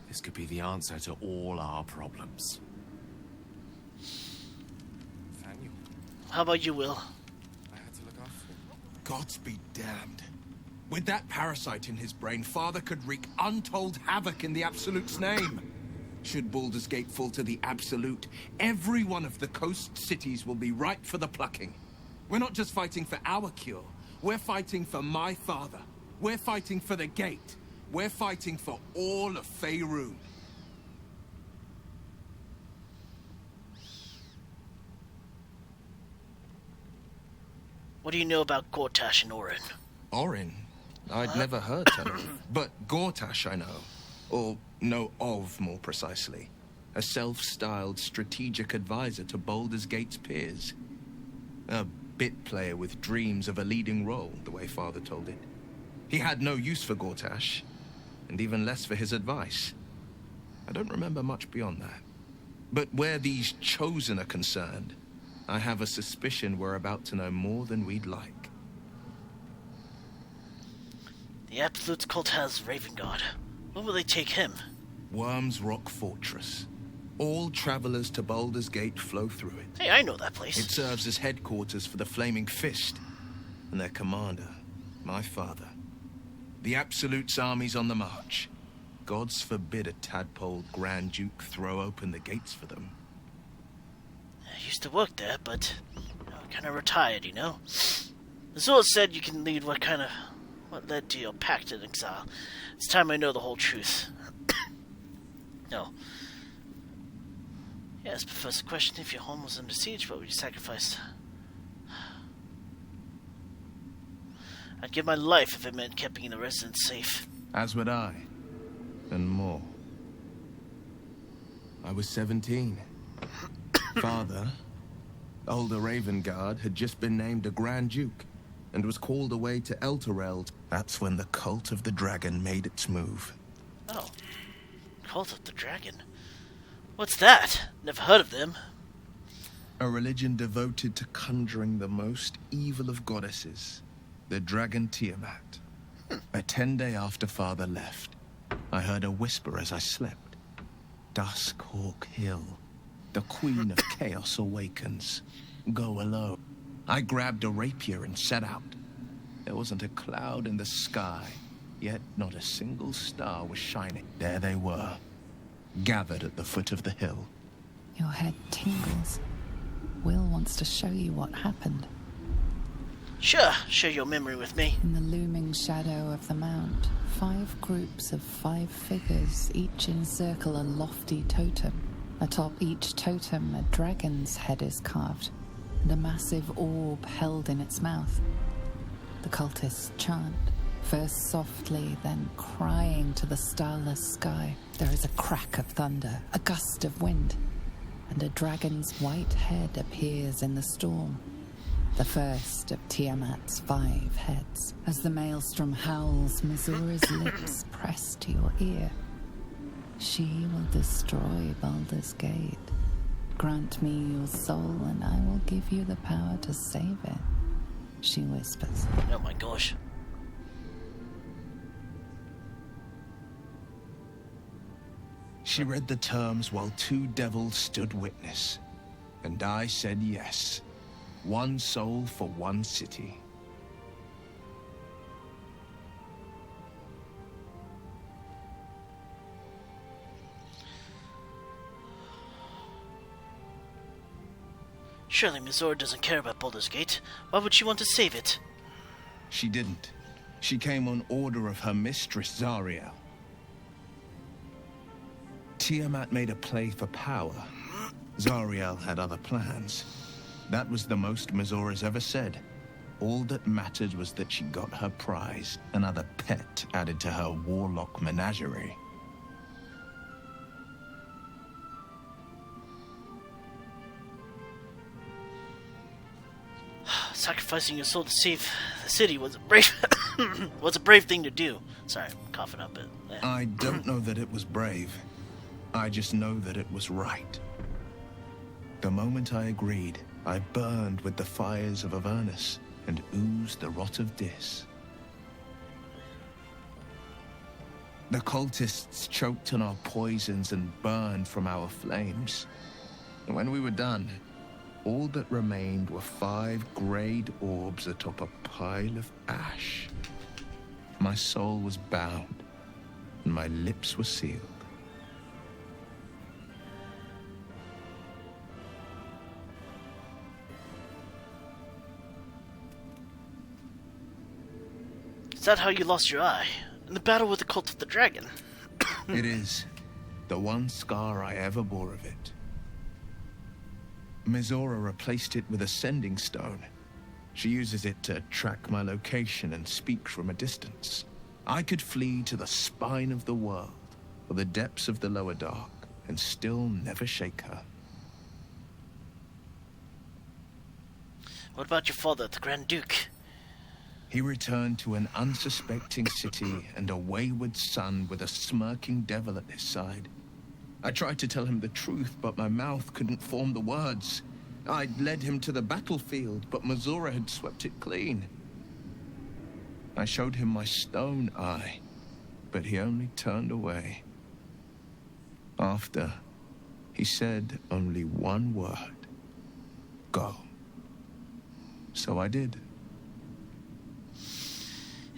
this could be the answer to all our problems. How about you, Will? I had to look after him. Gods be damned. With that parasite in his brain, Father could wreak untold havoc in the Absolute's name. Should Baldur's Gate fall to the Absolute, every one of the coast cities will be ripe for the plucking. We're not just fighting for our cure. We're fighting for my father. We're fighting for the Gate. We're fighting for all of Faerun. What do you know about Gortash and Orin? Orin? I'd never heard tell of. But Gortash I know. Or know of, more precisely. A self-styled strategic advisor to Baldur's Gate's peers. A bit player with dreams of a leading role, the way Father told it. He had no use for Gortash, and even less for his advice. I don't remember much beyond that. But where these Chosen are concerned, I have a suspicion we're about to know more than we'd like. The Absolute's cult has Raven God. When will they take him? Worm's Rock Fortress. All travelers to Baldur's Gate flow through it. Hey, I know that place. It serves as headquarters for the Flaming Fist, and their commander, my father. The Absolute's army's on the march. Gods forbid a tadpole Grand Duke throw open the gates for them. I used to work there, but I kind of retired, you know? Jesús said you can lead what led to your pact in exile. It's time I know the whole truth. No. Yes, but first question, if your home was under siege, what would you sacrifice? I'd give my life if it meant keeping the residents safe. As would I. And more. I was 17. Father, older Raven Guard, had just been named a Grand Duke and was called away to Eltureld. That's when the Cult of the Dragon made its move. Oh. Cult of the Dragon? What's that? Never heard of them. A religion devoted to conjuring the most evil of goddesses, the dragon Tiamat. A 10-day after Father left, I heard a whisper as I slept. Duskhawk Hill. The Queen of Chaos awakens. Go alone. I grabbed a rapier and set out. There wasn't a cloud in the sky, yet not a single star was shining. There they were, gathered at the foot of the hill. Your head tingles. Will wants to show you what happened. Sure, share your memory with me. In the looming shadow of the mount, 5 groups of 5 figures each encircle a lofty totem. Atop each totem, a dragon's head is carved, and a massive orb held in its mouth. The cultists chant, first softly, then crying to the starless sky. There is a crack of thunder, a gust of wind, and a dragon's white head appears in the storm. The first of Tiamat's 5 heads. As the maelstrom howls, Missoura's lips press to your ear. She will destroy Baldur's Gate. Grant me your soul, and I will give you the power to save it, she whispers. Oh my gosh. She read the terms while 2 devils stood witness, and I said yes. 1 soul for 1 city. Surely Missoura doesn't care about Baldur's Gate. Why would she want to save it? She didn't. She came on order of her mistress, Zariel. Tiamat made a play for power. Zariel had other plans. That was the most Missoura's ever said. All that mattered was that she got her prize, another pet added to her warlock menagerie. sacrificing your soul to save the city was a brave was a brave thing to do. Sorry, I'm coughing up it. I don't know that it was brave. I just know that it was right. The moment I agreed, I burned with the fires of Avernus and oozed the rot of Dis. The cultists choked on our poisons and burned from our flames. And when we were done, all that remained were 5 greyed orbs atop a pile of ash. My soul was bound, and my lips were sealed. Is that how you lost your eye? In the battle with the Cult of the Dragon? It is. The one scar I ever bore of it. Mizora replaced it with a sending stone. She uses it to track my location and speak from a distance. I could flee to the spine of the world, or the depths of the lower dark, and still never shake her. What about your father, the Grand Duke? He returned to an unsuspecting city and a wayward son with a smirking devil at his side. I tried to tell him the truth, but my mouth couldn't form the words. I'd led him to the battlefield, but Mizora had swept it clean. I showed him my stone eye, but he only turned away. After, he said only one word. Go. So I did.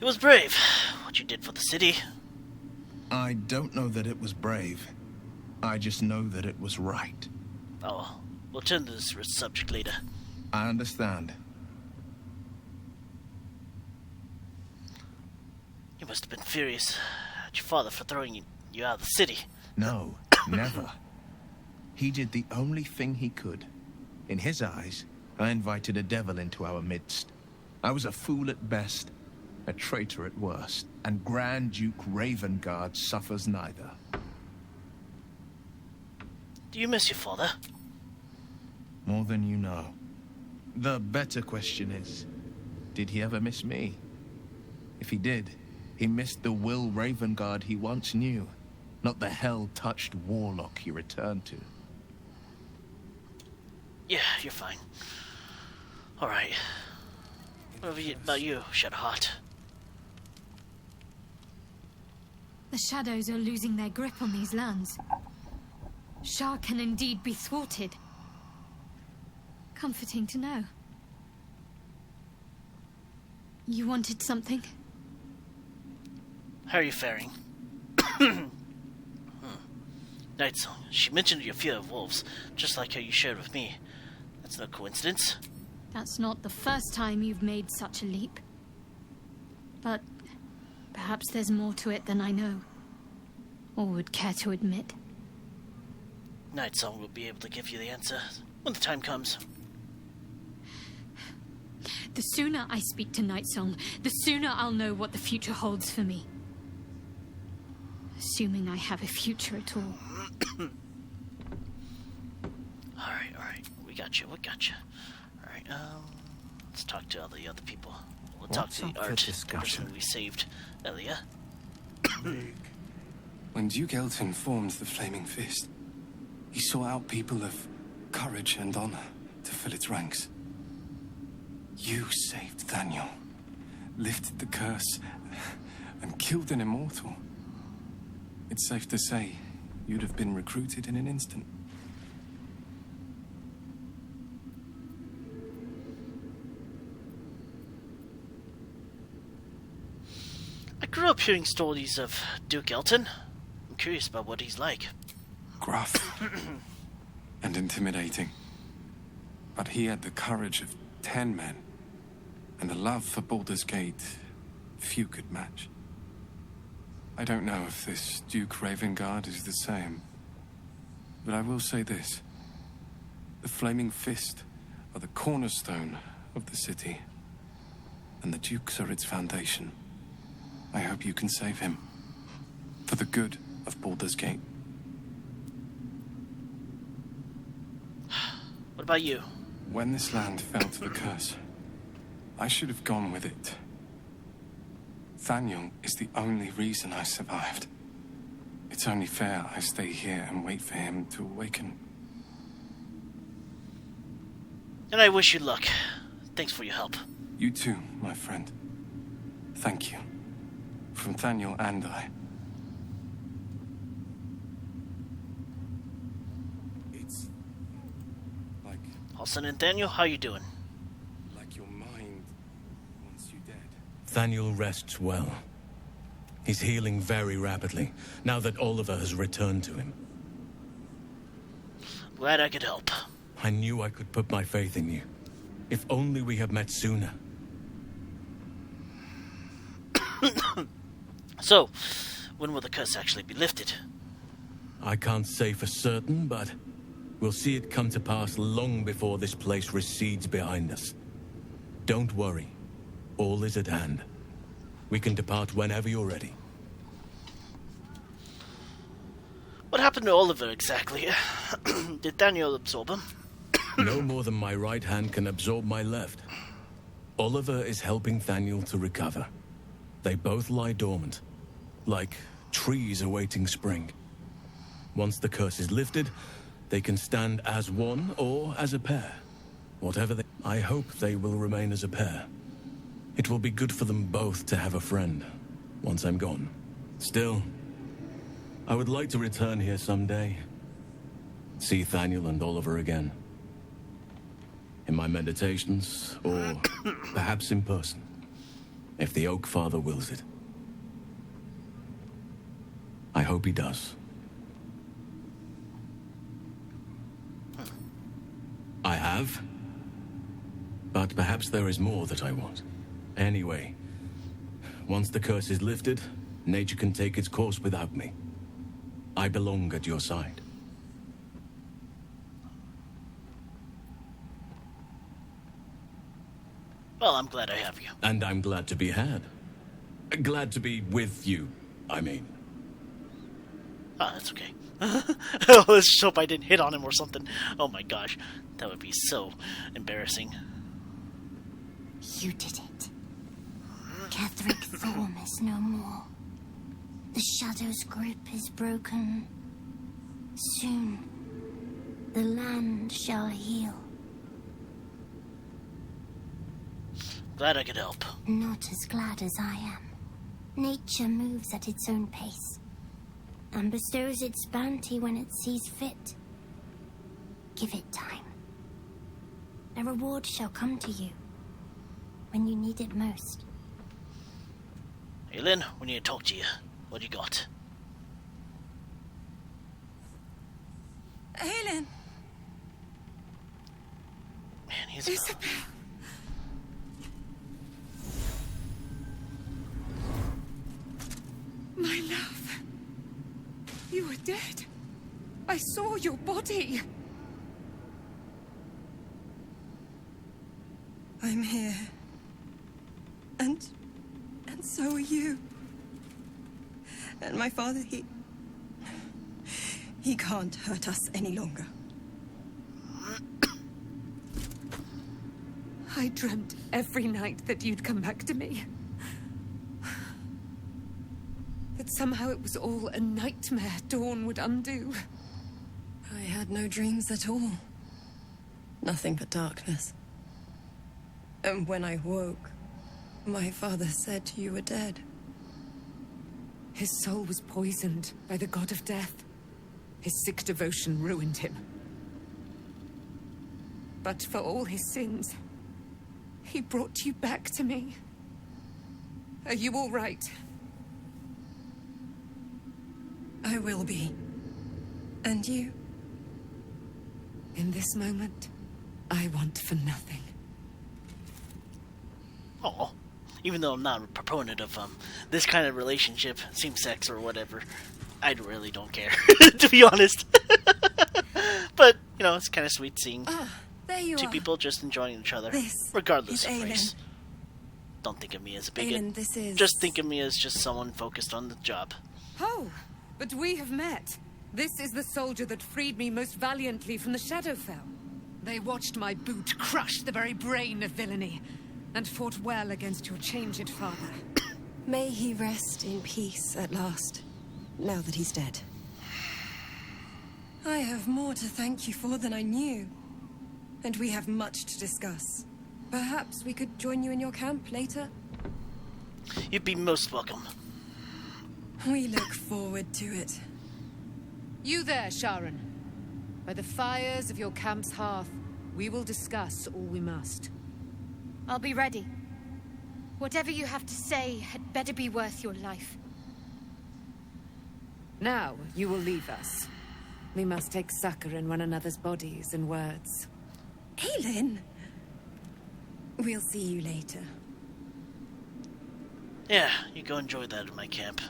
It was brave, what you did for the city. I don't know that it was brave. I just know that it was right. Oh, we'll turn to this subject later. I understand. You must have been furious at your father for throwing you out of the city. No, never. He did the only thing he could. In his eyes, I invited a devil into our midst. I was a fool at best, a traitor at worst, and Grand Duke Ravengard suffers neither. Do you miss your father? More than you know. The better question is, did he ever miss me? If he did, he missed the Will Ravengard he once knew, not the hell-touched warlock he returned to. Yeah, you're fine. Alright. What about you, Shadowheart? The shadows are losing their grip on these lands. Shah can indeed be thwarted. Comforting to know. You wanted something? How are you faring? Lae'zel, she mentioned your fear of wolves, just like how you shared with me. That's no coincidence. That's not the first time you've made such a leap. But perhaps there's more to it than I know, or would care to admit. Lae'zel will be able to give you the answer when the time comes. The sooner I speak to Nightsong, the sooner I'll know what the future holds for me. Assuming I have a future at all. Alright. We got you. Alright, let's talk to all the other people. We'll talk to the person we saved earlier. When Duke Eldin formed the Flaming Fist, he sought out people of courage and honor to fill its ranks. You saved Daniel, lifted the curse, and killed an immortal. It's safe to say you'd have been recruited in an instant. I grew up hearing stories of Duke Eldin. I'm curious about what he's like. Gruff and intimidating. But he had the courage of 10 men, and a love for Baldur's Gate few could match. I don't know if this Duke Ravengard is the same, but I will say this. The Flaming Fist are the cornerstone of the city, and the Dukes are its foundation. I hope you can save him, for the good of Baldur's Gate. What about you? When this land fell to the curse, I should have gone with it. Thaniel is the only reason I survived. It's only fair I stay here and wait for him to awaken. And I wish you luck. Thanks for your help. You too, my friend. Thank you. From Thaniel and I. It's like... Halson and Daniel, how you doing? like your mind wants you dead. Thaniel rests well. He's healing very rapidly, now that Oliver has returned to him. Glad I could help. I knew I could put my faith in you. If only we had met sooner. So, when will the curse actually be lifted? I can't say for certain, but we'll see it come to pass long before this place recedes behind us. Don't worry. All is at hand. We can depart whenever you're ready. What happened to Oliver exactly? Did Daniel absorb him? No more than my right hand can absorb my left. Oliver is helping Thaniel to recover. They both lie dormant, like trees awaiting spring. Once the curse is lifted, they can stand as one or as a pair. Whatever they... I hope they will remain as a pair. It will be good for them both to have a friend, once I'm gone. Still, I would like to return here someday. See Thaniel and Oliver again. In my meditations, or perhaps in person, if the Oak Father wills it. I hope he does. I have, but perhaps there is more that I want. Anyway, once the curse is lifted, nature can take its course without me. I belong at your side. Well, I'm glad I have you. And I'm glad to be had. Glad to be with you, I mean. Oh, that's okay. Let's just hope I didn't hit on him or something. Oh my gosh. That would be so embarrassing. You did it. Ketheric Thorm is no more. The Shadow's grip is broken. Soon, the land shall heal. Glad I could help. Not as glad as I am. Nature moves at its own pace, and bestows its bounty when it sees fit. Give it time. A reward shall come to you when you need it most. Hey, Lynn, we need to talk to you. What do you got? Aelin! Man, he's... Isabel! My love. You were dead. I saw your body. I'm here. And so are you. And my father, he can't hurt us any longer. I dreamt every night that you'd come back to me. That somehow it was all a nightmare Dawn would undo. I had no dreams at all. Nothing but darkness. And when I woke, my father said you were dead. His soul was poisoned by the god of death. His sick devotion ruined him. But for all his sins, he brought you back to me. Are you all right? I will be. And you? In this moment, I want for nothing. Oh, even though I'm not a proponent of this kind of relationship, same-sex or whatever, I really don't care, to be honest. But, you know, it's kind of sweet seeing there you two are. people just enjoying each other, This regardless is of Aelin. race. Don't think of me as a bigot. Aelin, this is... Just think of me as just someone focused on the job. Oh, but we have met. This is the soldier that freed me most valiantly from the Shadowfell. They watched my boot crush the very brain of villainy. and fought well against your changed father. May he rest in peace at last, now that he's dead. I have more to thank you for than I knew, and we have much to discuss. Perhaps we could join you in your camp later? You'd be most welcome. We look forward to it. You there, Sharon. By the fires of your camp's hearth, we will discuss all we must. I'll be ready. Whatever you have to say had better be worth your life. Now, you will leave us. We must take succor in one another's bodies and words. Aelin! We'll see you later. Yeah, you go enjoy that in my camp.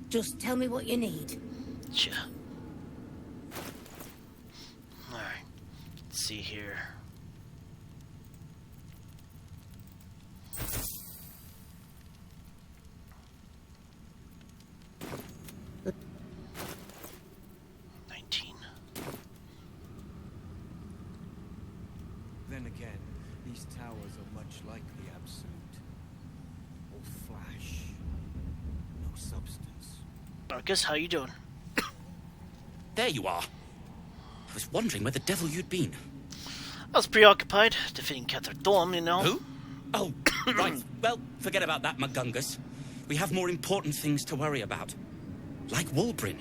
Just tell me what you need. Sure. Alright. Let's see here. Then again, these towers are much like the Absolute. All flash, no substance. Marcus, how you doing? There you are. I was wondering where the devil you'd been. I was preoccupied defeating Cather Thorm, you know. Who? Oh, right. Well, forget about that, McGungus. We have more important things to worry about. Like Wulbrin.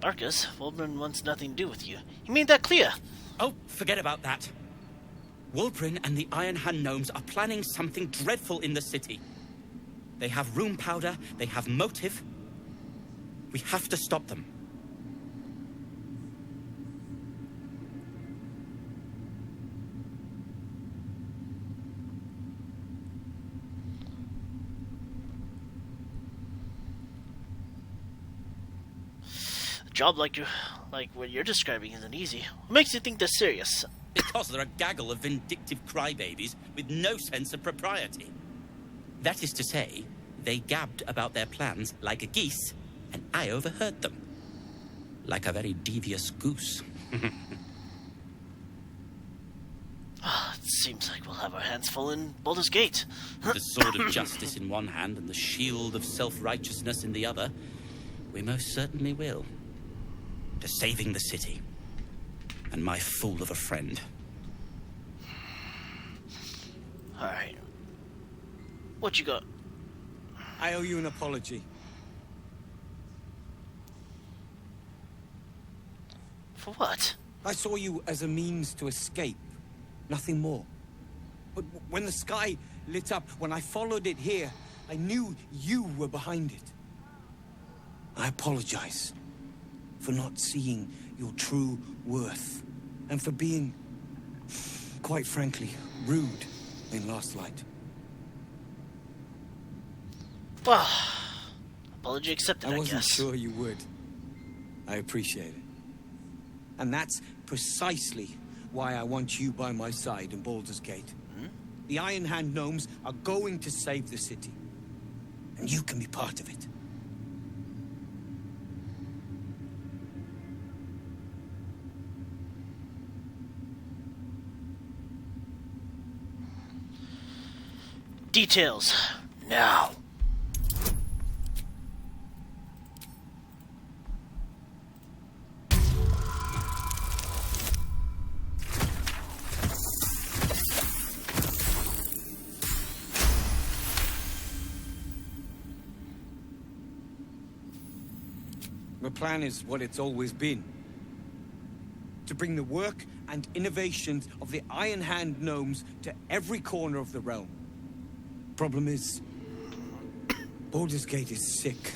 Marcus, Wulbrin wants nothing to do with you. He made that clear. Oh, forget about that. Wulbrin and the Iron Hand Gnomes are planning something dreadful in the city. They have room powder, they have motive. We have to stop them. A job like what you're describing isn't easy. What makes you think they're serious? Because they're a gaggle of vindictive crybabies with no sense of propriety. That is to say, they gabbed about their plans like a geese, and I overheard them. Like a very devious goose. It seems like we'll have our hands full in Baldur's Gate. The sword of justice in one hand and the shield of self-righteousness in the other. We most certainly will. To saving the city. And my fool of a friend. Alright. What you got? I owe you an apology. For what? I saw you as a means to escape. Nothing more. But when the sky lit up, when I followed it here, I knew you were behind it. I apologize for not seeing your true worth, and for being, quite frankly, rude in Last Light. Well, apology accepted, I wasn't guess. sure you would. I appreciate it. And that's precisely why I want you by my side in Baldur's Gate. The Iron Hand Gnomes are going to save the city, and you can be part of it. Details. Now. The plan is what it's always been. To bring the work and innovations of the Iron Hand Gnomes to every corner of the realm. Problem is, Baldur's Gate is sick.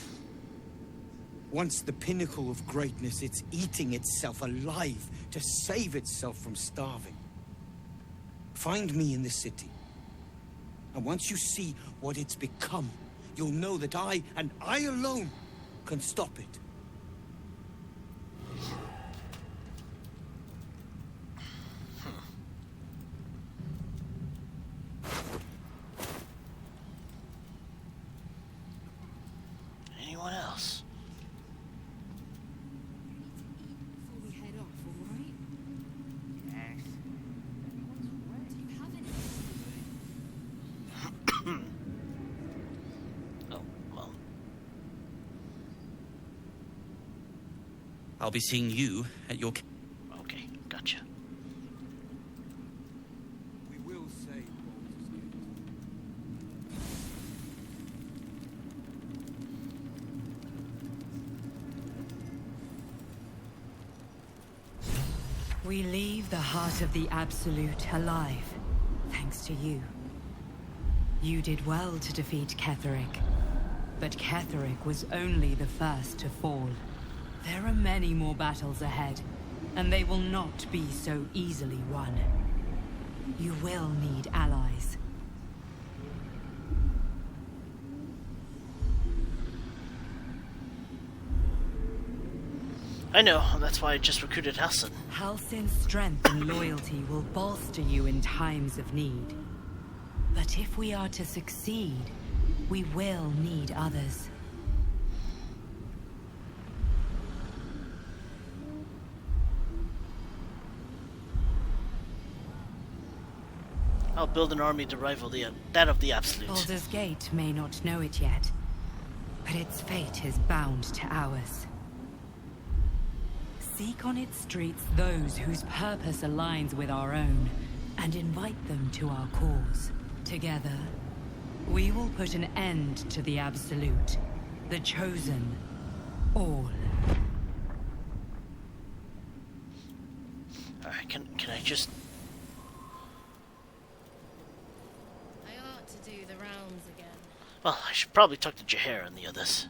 Once the pinnacle of greatness, it's eating itself alive to save itself from starving. Find me in the city. And once you see what it's become, you'll know that I, and I alone, can stop it. anyone else. Oh, well. I'll be seeing you at your... Okay, gotcha. We will save We leave the heart of the Absolute alive, thanks to you. You did well to defeat Ketheric, but Ketheric was only the first to fall. There are many more battles ahead, and they will not be so easily won. You will need allies. I know, that's why I just recruited Halsin. Halsin's strength and loyalty will bolster you in times of need. But if we are to succeed, we will need others. I'll build an army to rival that of the Absolute. Baldur's Gate may not know it yet, but its fate is bound to ours. Seek on its streets those whose purpose aligns with our own, and invite them to our cause. Together, we will put an end to the Absolute, the Chosen, all. Alright, can I just... I ought to do the rounds again. Well, I should probably talk to Jesús and the others.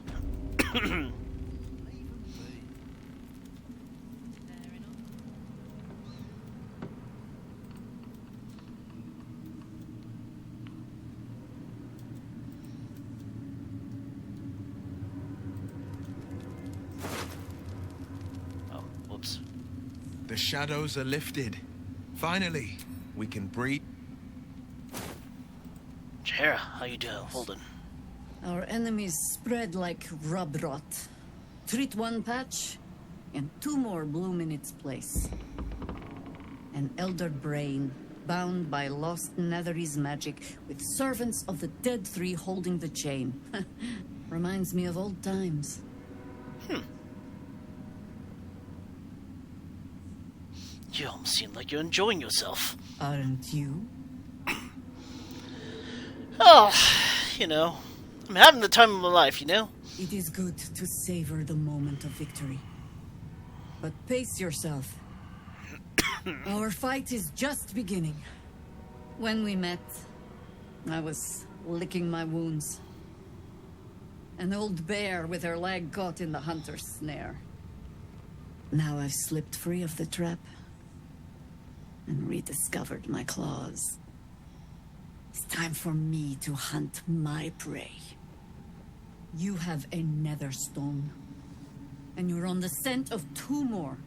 The shadows are lifted. Finally, we can breathe. Jesús, how you doing? Holden. Our enemies spread like rub rot. Treat one patch, and two more bloom in its place. An elder brain, bound by lost Netherese magic, with servants of the dead three holding the chain. Reminds me of old times. You almost seem like you're enjoying yourself. Aren't you? Oh, you know, I'm having the time of my life, you know? It is good to savor the moment of victory. But pace yourself. Our fight is just beginning. When we met, I was licking my wounds. An old bear with her leg caught in the hunter's snare. Now I've slipped free of the trap and rediscovered my claws. It's time for me to hunt my prey. You have a nether stone, and you're on the scent of two more.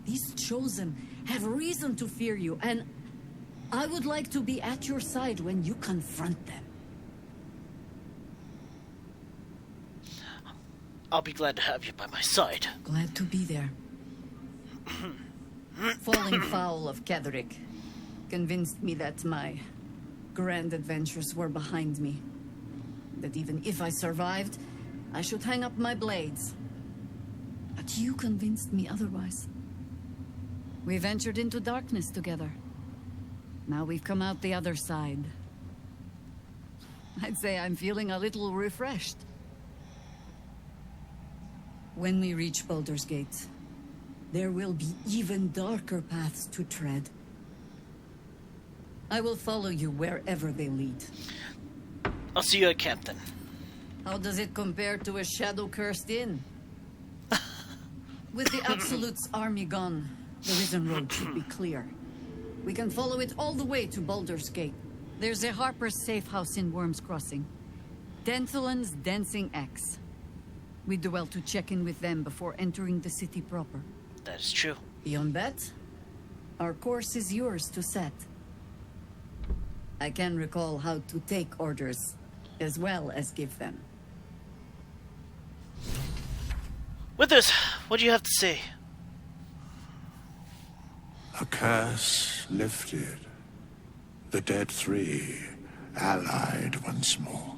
These Chosen have reason to fear you, and I would like to be at your side when you confront them. I'll be glad to have you by my side. Glad to be there. Falling foul of Ketheric convinced me that my grand adventures were behind me. That even if I survived, I should hang up my blades. But you convinced me otherwise. We ventured into darkness together. Now we've come out the other side. I'd say I'm feeling a little refreshed. When we reach Baldur's Gate, there will be even darker paths to tread. I will follow you wherever they lead. I'll see you at camp then. How does it compare to a shadow-cursed inn? With the Absolute's army gone, the Risen Road should be clear. We can follow it all the way to Baldur's Gate. There's a Harper's safe house in Worm's Crossing. Denthalen's Dancing Axe. We'd do well to check in with them before entering the city proper. That is true. Beyond that, our course is yours to set. I can recall how to take orders, as well as give them. Withers, what do you have to say? A curse lifted. The dead three allied once more.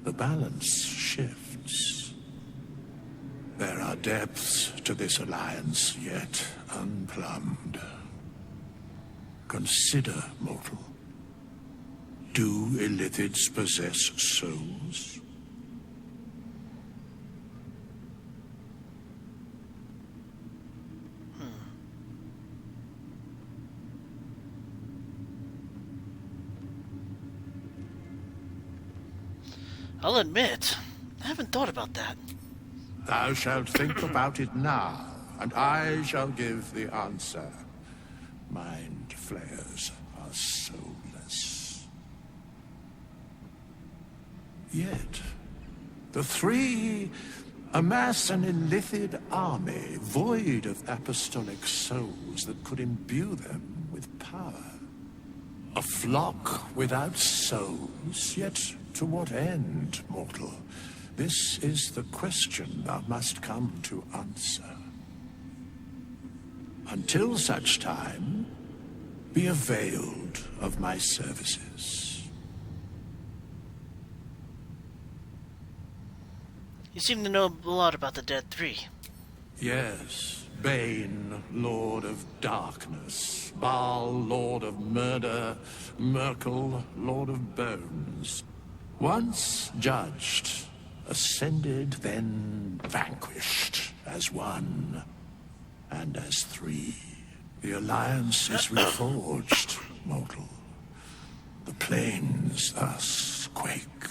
The balance shifts. There are depths to this alliance yet unplumbed. Consider, mortal. Do illithids possess souls? I'll admit, I haven't thought about that. Thou shalt think about it now, and I shall give the answer. Mind flayers are soulless. Yet, the three amass an illithid army void of apostolic souls that could imbue them with power. A flock without souls, yet to what end, mortal? This is the question thou must come to answer. Until such time, be availed of my services. You seem to know a lot about the Dead Three. Yes, Bane, Lord of Darkness, Baal, Lord of Murder, Merkel, Lord of Bones. Once judged, ascended, then vanquished as one and as three. The alliance is reforged, mortal. The plains thus quake,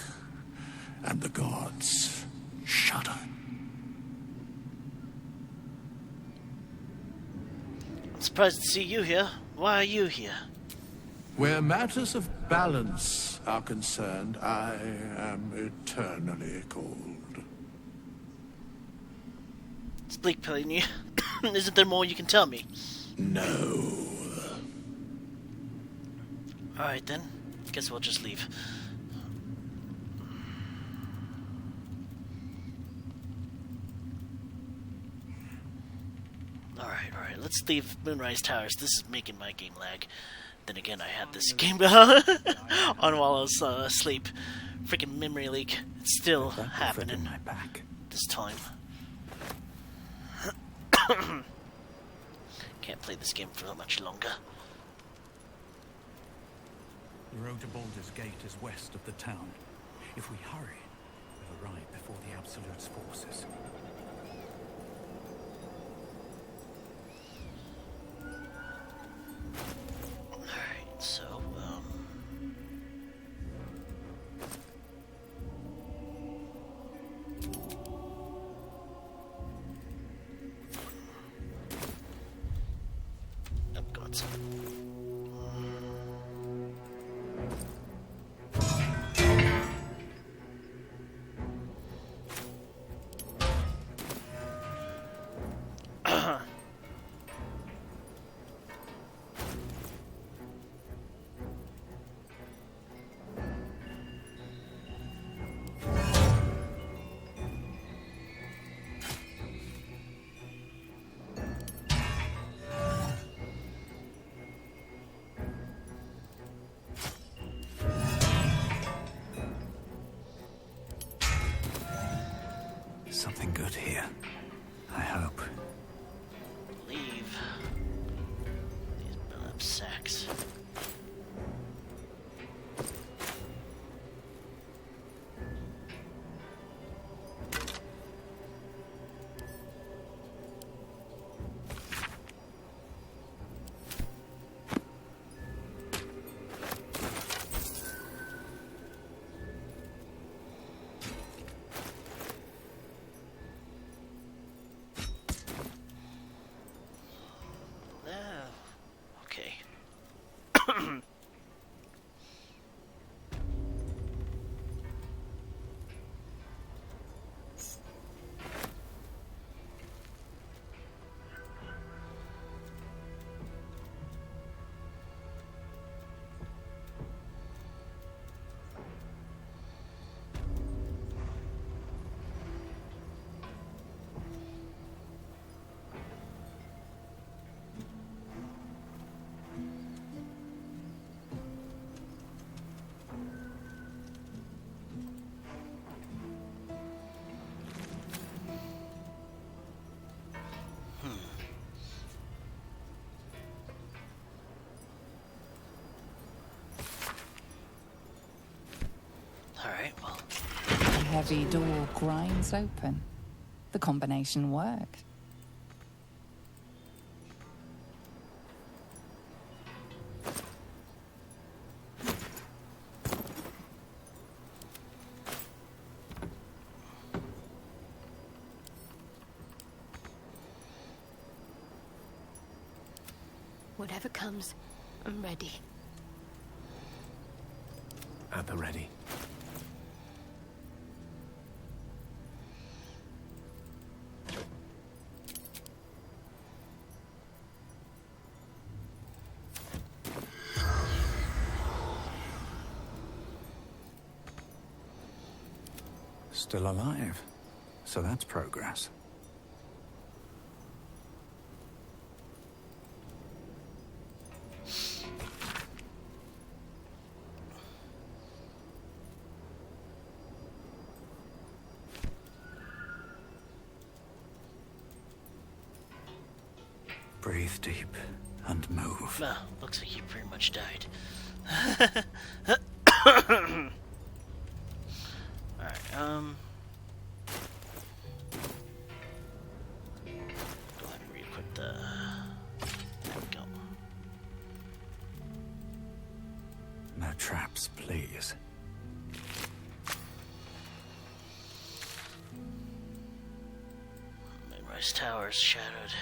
and the gods shudder. I'm surprised to see you here. Why are you here? Where matters of balance are concerned, I am eternally cold. It's bleak playing you. Isn't there more you can tell me? No. Alright then. Guess we'll just leave. Alright, let's leave Moonrise Towers. This is making my game lag. Then again, I had this game on while I was asleep. Freaking memory leak. It's still happening this time. Can't play this game for much longer. The road to Baldur's Gate is west of the town. If we hurry, we'll arrive before the Absolute's forces. Alright, so, I've got some. Something good here. I hope. Leave these built-up sacks. heavy door grinds open. The combination worked. Whatever comes, I'm ready. At the ready. Still alive. So that's progress. Breathe deep and move. Well, looks like he pretty much died. Alright, go ahead and re-equip the... There we go. No traps, please. Moonrise Tower's shadowed.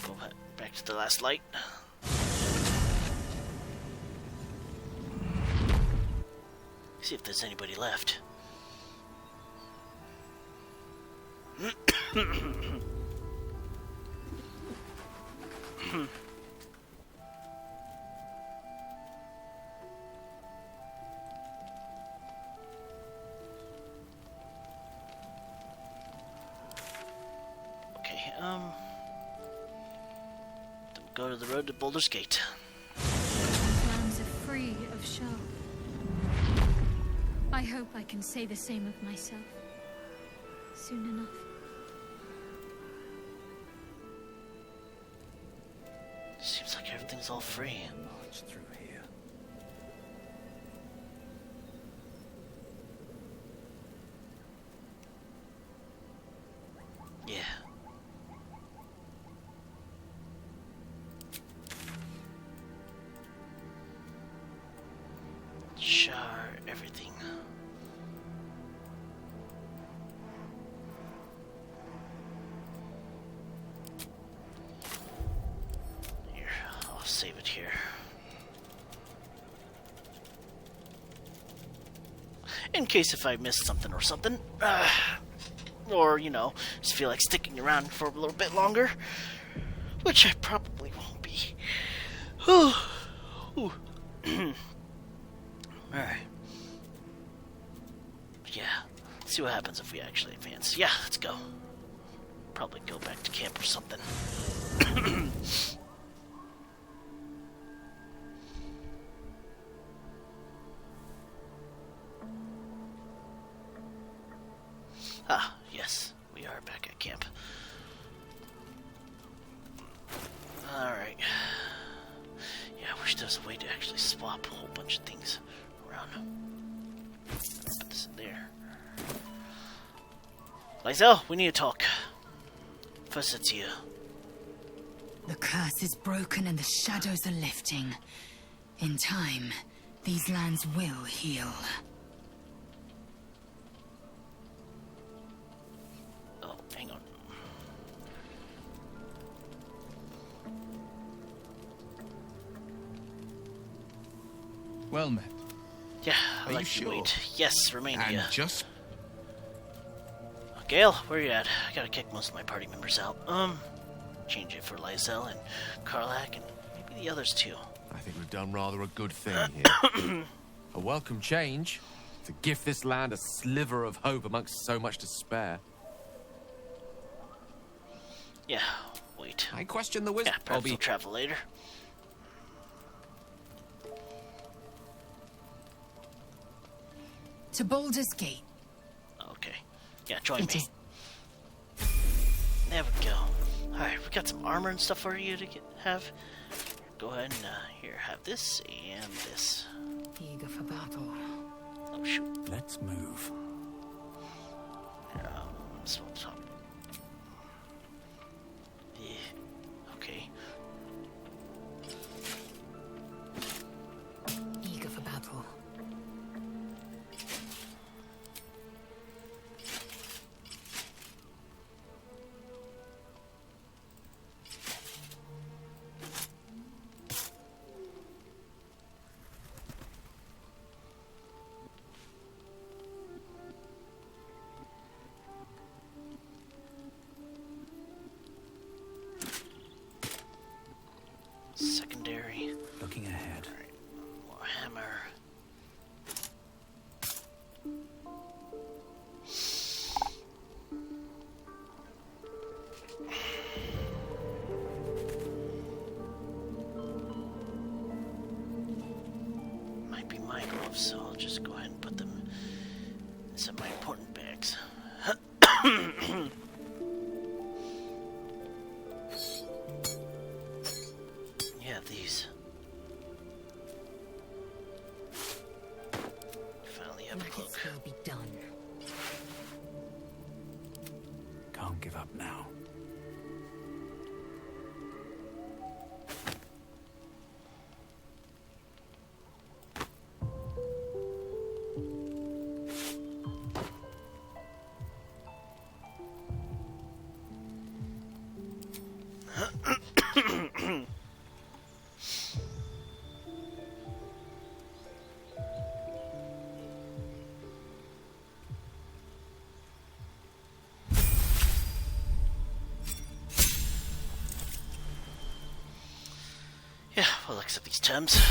We'll go back to the last light. See if there's anybody left. Okay, then we'll go to the road to Baldur's Gate. These lands are free of Shah. I hope I can say the same of myself. Soon enough. Seems like everything's all free. March through here. Yeah. Shar everything. Here, I'll save it here. In case if I missed something or something. Or, you know, just feel like sticking around for a little bit longer. Which I probably won't be. Ooh. Alright. Yeah. Let's see what happens if we actually advance. Yeah, let's go. Probably go back to camp or something. Ah, yes. We are back at camp. Alright. Yeah, I wish there was a way to actually swap a whole bunch of things around. Put this in there. Lae'zel, we need to talk. First, it's you. The curse is broken and the shadows are lifting. In time, these lands will heal. Oh, hang on. Well met. Yeah, I Are like you to sure? wait. Yes, Romania. And just Gale, where you at? I gotta kick most of my party members out. Change it for Lae'zel and Karlak and maybe the others too. I think we've done rather a good thing here. A welcome change to give this land a sliver of hope amongst so much despair. Yeah, wait. I question the wisdom. Yeah, perhaps we'll travel later. To Baldur's Gate. Okay. Yeah, join me. There we go. Alright, we got some armor and stuff for you to have. Go ahead and, here, have this and this. Eager for battle. Oh, shoot. Let's move. Small top. Yeah. Okay. Eager for battle. Secondary. Looking ahead. Alright. More hammer. Might be my gloves, so I'll just go ahead and put them in some of my important bags. Yeah, these. Finally have a cloak. Will be done. Can't give up now. Yeah, we'll accept these terms.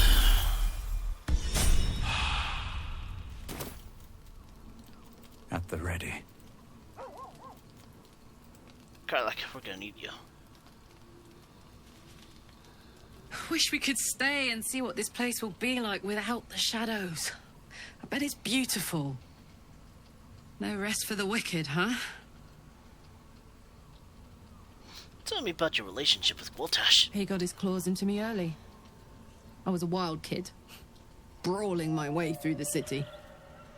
At the ready. Karlak, we're gonna need you. Wish we could stay and see what this place will be like without the shadows. I bet it's beautiful. No rest for the wicked, huh? Tell me about your relationship with Gortash. He got his claws into me early. I was a wild kid, brawling my way through the city.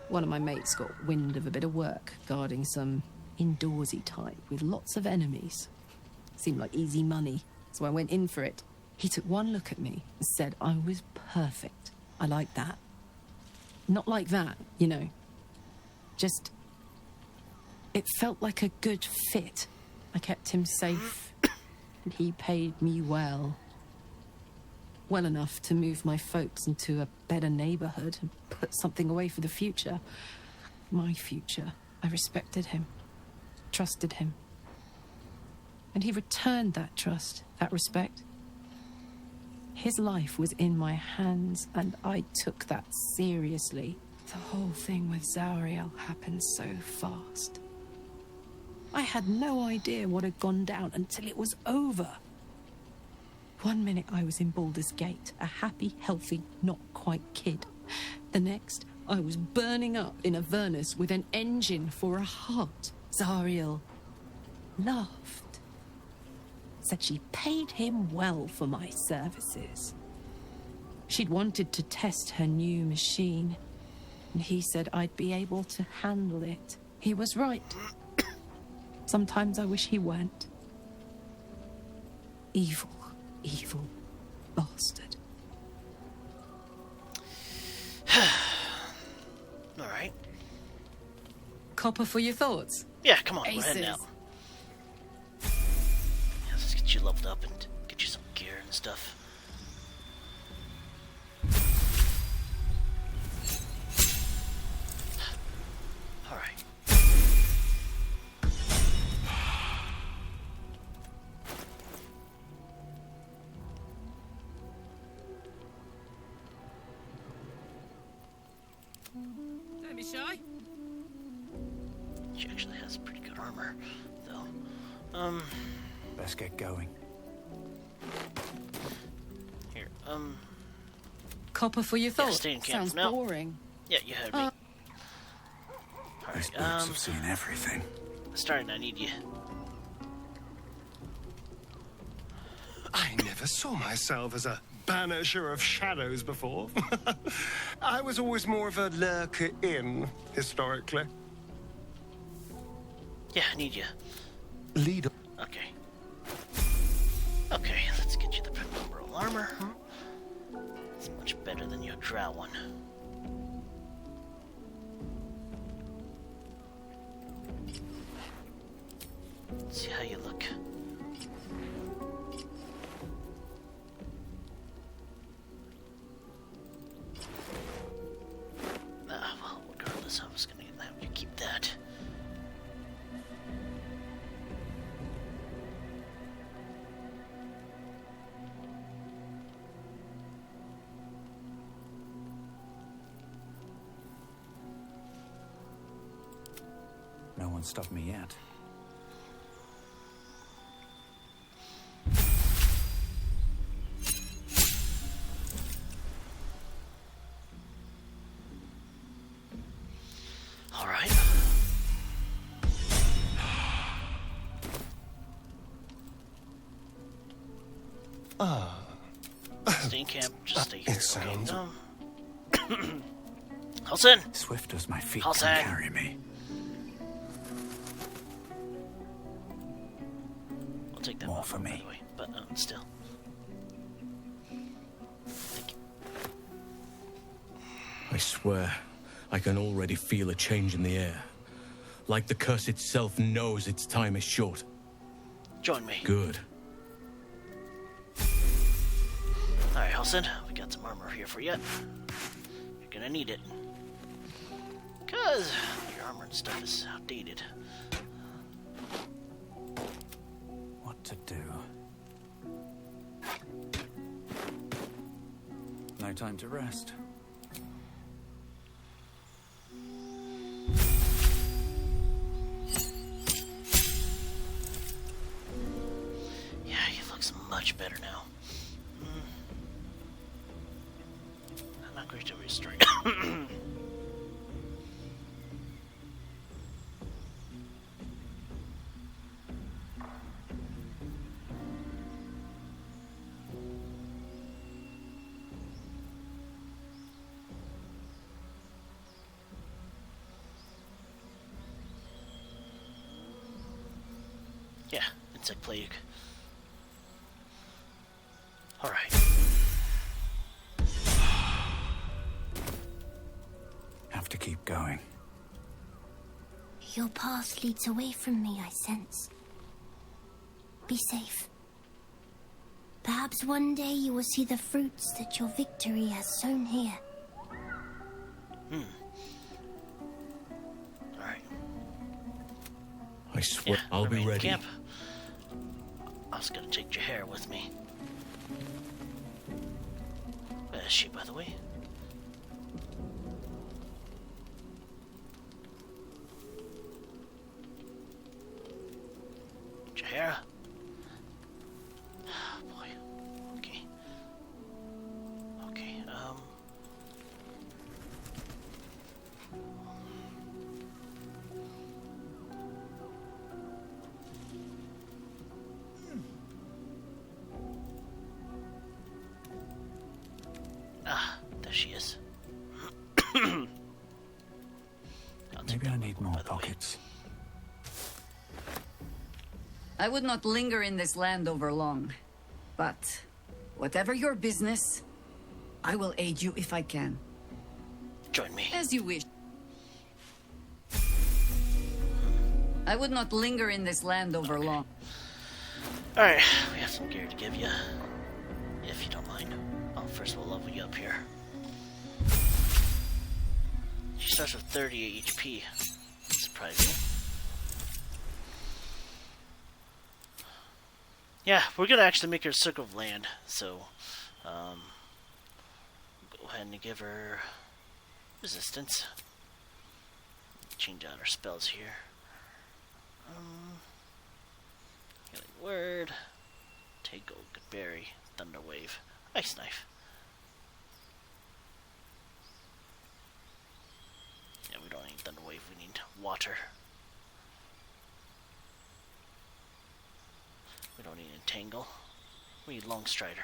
One of my mates got wind of a bit of work guarding some indoorsy type with lots of enemies. Seemed like easy money, so I went in for it. He took one look at me and said I was perfect. I like that. Not like that, you know. Just... it felt like a good fit. I kept him safe, and he paid me well. Well enough to move my folks into a better neighborhood and put something away for the future. My future. I respected him, trusted him. And he returned that trust, that respect. His life was in my hands, and I took that seriously. The whole thing with Zariel happened so fast. I had no idea what had gone down until it was over. One minute I was in Baldur's Gate, a happy, healthy, not quite kid. The next, I was burning up in Avernus with an engine for a heart. Zariel laughed. Said she paid him well for my services. She'd wanted to test her new machine, and he said I'd be able to handle it. He was right. Sometimes I wish he weren't. Evil, evil bastard. Alright. Copper for your thoughts? Yeah, come on, Aces. we're heading out. Yeah, let's get you leveled up and get you some gear and stuff. Alright. Don't be shy. She actually has pretty good armor, though. Let's get going. Here, Copper for your yeah, thoughts? stay in camp Sounds for now. boring. Yeah, you heard me. These Alright, books have seen everything. starting, I need you. I never saw myself as a banisher of shadows before. I was always more of a lurker in, historically. Yeah, I need you. Lead. Okay. Okay, let's get you the penumbral armor. It's much better than your drow one. Let's see how you look. Well, regardless, I was gonna have you keep that. No one stopped me yet. All right. Stay in camp. Just stay here. Okay. Halsin! Swift as my feet Halsin! can carry me. I'll take that More one for me. by the way, but still. I swear, I can already feel a change in the air. Like the curse itself knows its time is short. Join me. Good. Alright, Halsin, we got some armor here for you. You're gonna need it. Because your armor and stuff is outdated. What to do? No time to rest. Yeah, he looks much better now. Not great to restore. Yeah, insect plague. All right. Have to keep going. Your path leads away from me, I sense. Be safe. Perhaps one day you will see the fruits that your victory has sown here. Alright. I swear, I'll be ready. Camp. I was gonna take your hair with me. Where is she, by the way? Jahara? Oh, boy. Okay. Okay, there she is. Maybe I need more pockets. I would not linger in this land over long. But whatever your business, I will aid you if I can. Join me. As you wish. I would not linger in this land over long. Alright, we have some gear to give you. If you don't mind. Oh, first we'll level you up here. She starts with 30 HP. Surprising. Yeah, we're gonna actually make her a circle of land, so go ahead and give her resistance. Change out our spells here. Healing word. Take gold, good berry, thunder wave, ice knife. Yeah, we don't need thunder wave, we need water. We don't need entangle. We need long strider.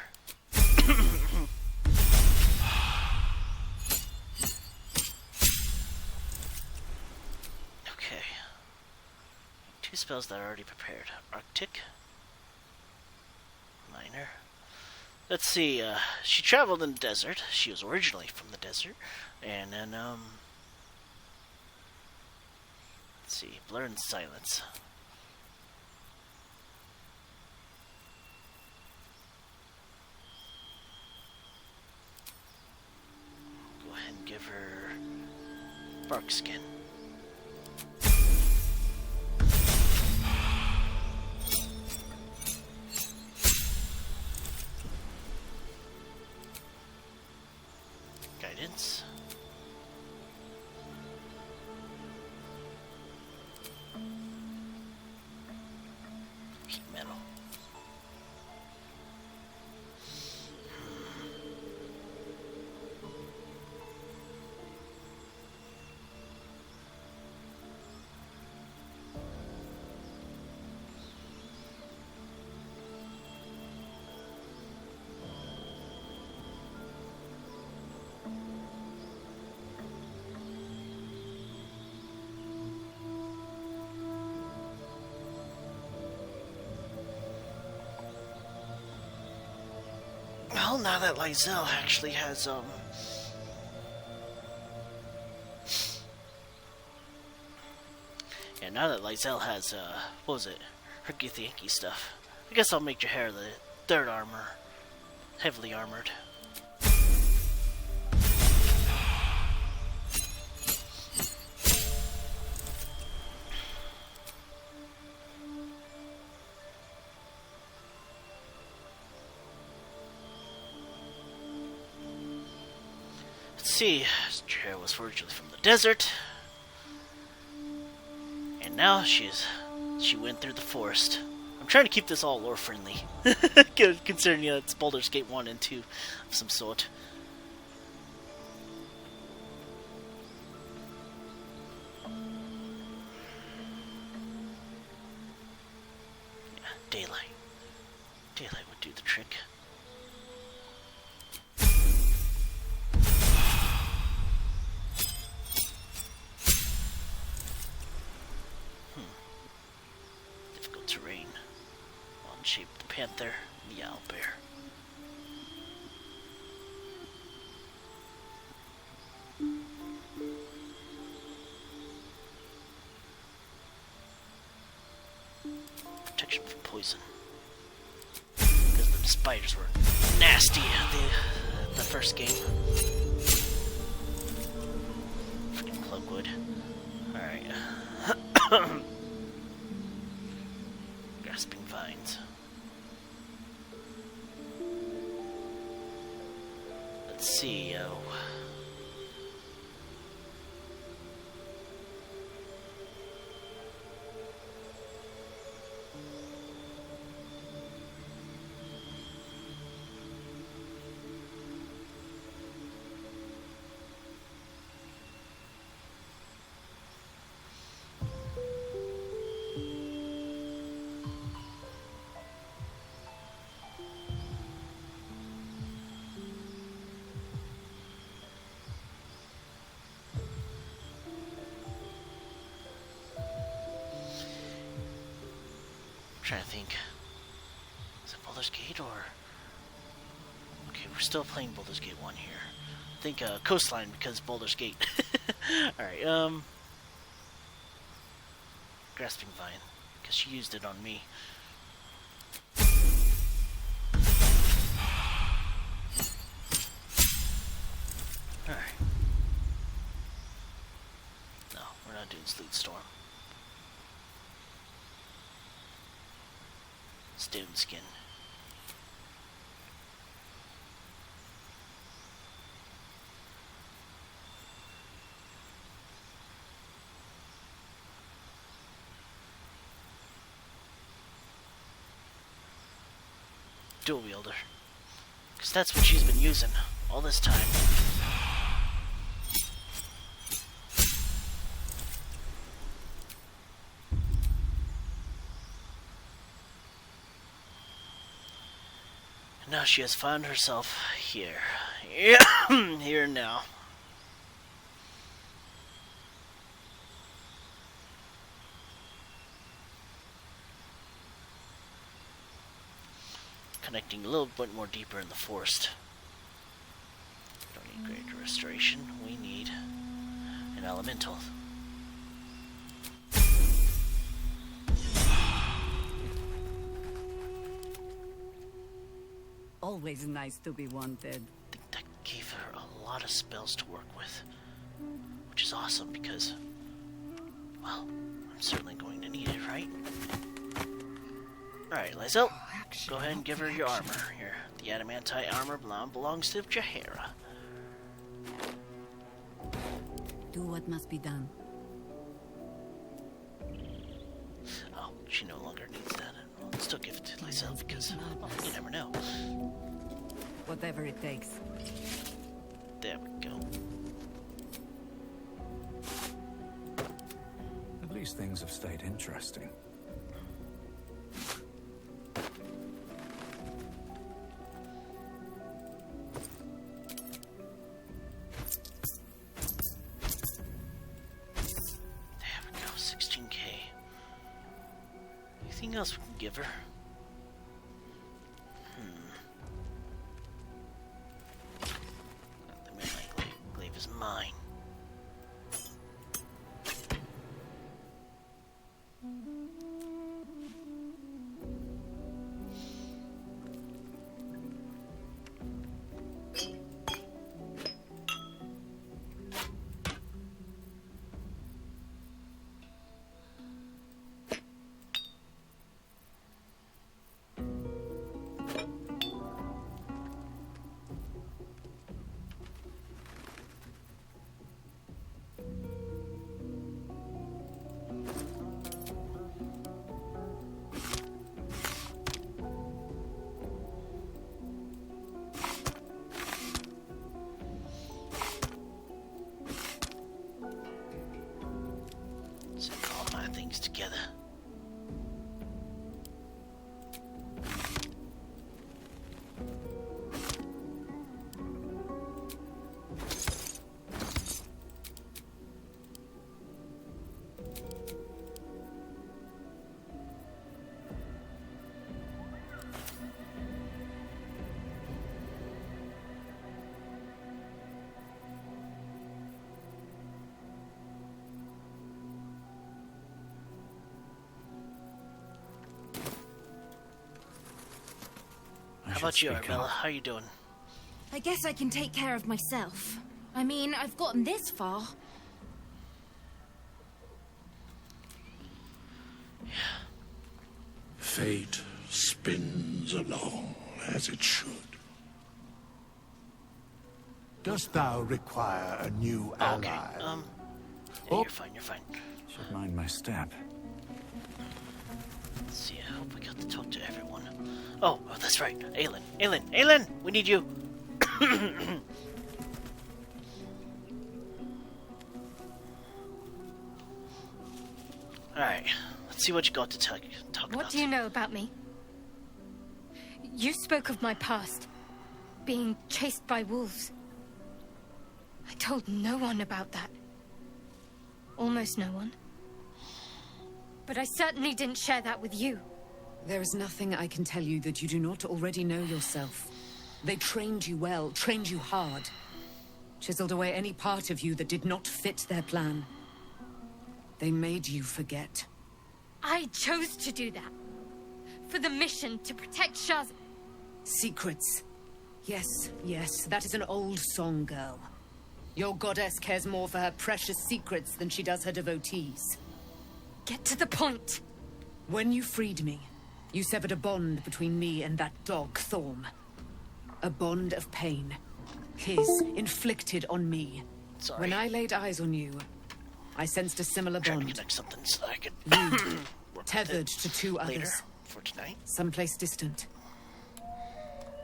Okay. Two spells that are already prepared. Arctic. Minor. Let's see, she traveled in the desert. She was originally from the desert. And then, let's see, Blur and Silence. Go ahead and give her Bark Skin. Guidance. Heat metal. Well, now that Lae'zel actually has, yeah, now that Lae'zel has, what was it? Herky-thinky stuff. I guess I'll make Jahair the third armor. Heavily armored. See, Jahair was originally from the desert, and now she went through the forest. I'm trying to keep this all lore friendly, considering it's Baldur's Gate 1 and 2 of some sort. Yeah, daylight. Daylight would do the trick. Terrain. One shape, the panther, and the owlbear. Protection from poison. Because the spiders were nasty in the first game. Freaking Cloakwood. Alright. Grasping Vines. Let's see, trying to think. Is it Baldur's Gate or... Okay, we're still playing Baldur's Gate 1 here. I think Coastline because Baldur's Gate. Alright, Grasping Vine. Because she used it on me. Alright. No, we're not doing Sleet Storm. Stone Skin. Dual wielder. Because that's what she's been using all this time. And now she has found herself here. Here now. connecting a little bit more deeper in the forest. Don't need greater restoration. We need an elemental. Always nice to be wanted. I think that gave her a lot of spells to work with, which is awesome because, well, I'm certainly going to need it, right? Alright, Lae'zel, go ahead and give her your armor. Here, the adamantite armor belongs to Jahara. Do what must be done. Oh, she no longer needs that. I'll still give it to Lae'zel because you never know. Whatever it takes. There we go. At least things have stayed interesting. There we go, 16k. Anything else we can give her? The midnight glaive is mine. Together. How about you, Arbella? How you doing? I guess I can take care of myself. I mean, I've gotten this far. Fate spins along as it should. Dost thou require a new ally? Okay, yeah, you're fine, you're fine. Should mind my step. Let's see, I hope we got to talk to everyone. Oh, that's right. Aelin, we need you. Alright, let's see what you got to talk about. What do you know about me? You spoke of my past, being chased by wolves. I told no one about that. Almost no one. But I certainly didn't share that with you. There is nothing I can tell you that you do not already know yourself. They trained you well, trained you hard. Chiseled away any part of you that did not fit their plan. They made you forget. I chose to do that. For the mission to protect Shaz. Secrets. Yes, that is an old song, girl. Your goddess cares more for her precious secrets than she does her devotees. Get to the point. When you freed me, you severed a bond between me and that dog, Thorm. A bond of pain. His, inflicted on me. Sorry. When I laid eyes on you, I sensed a similar bond. To something so I could you, tethered to two later others. For tonight. Someplace distant.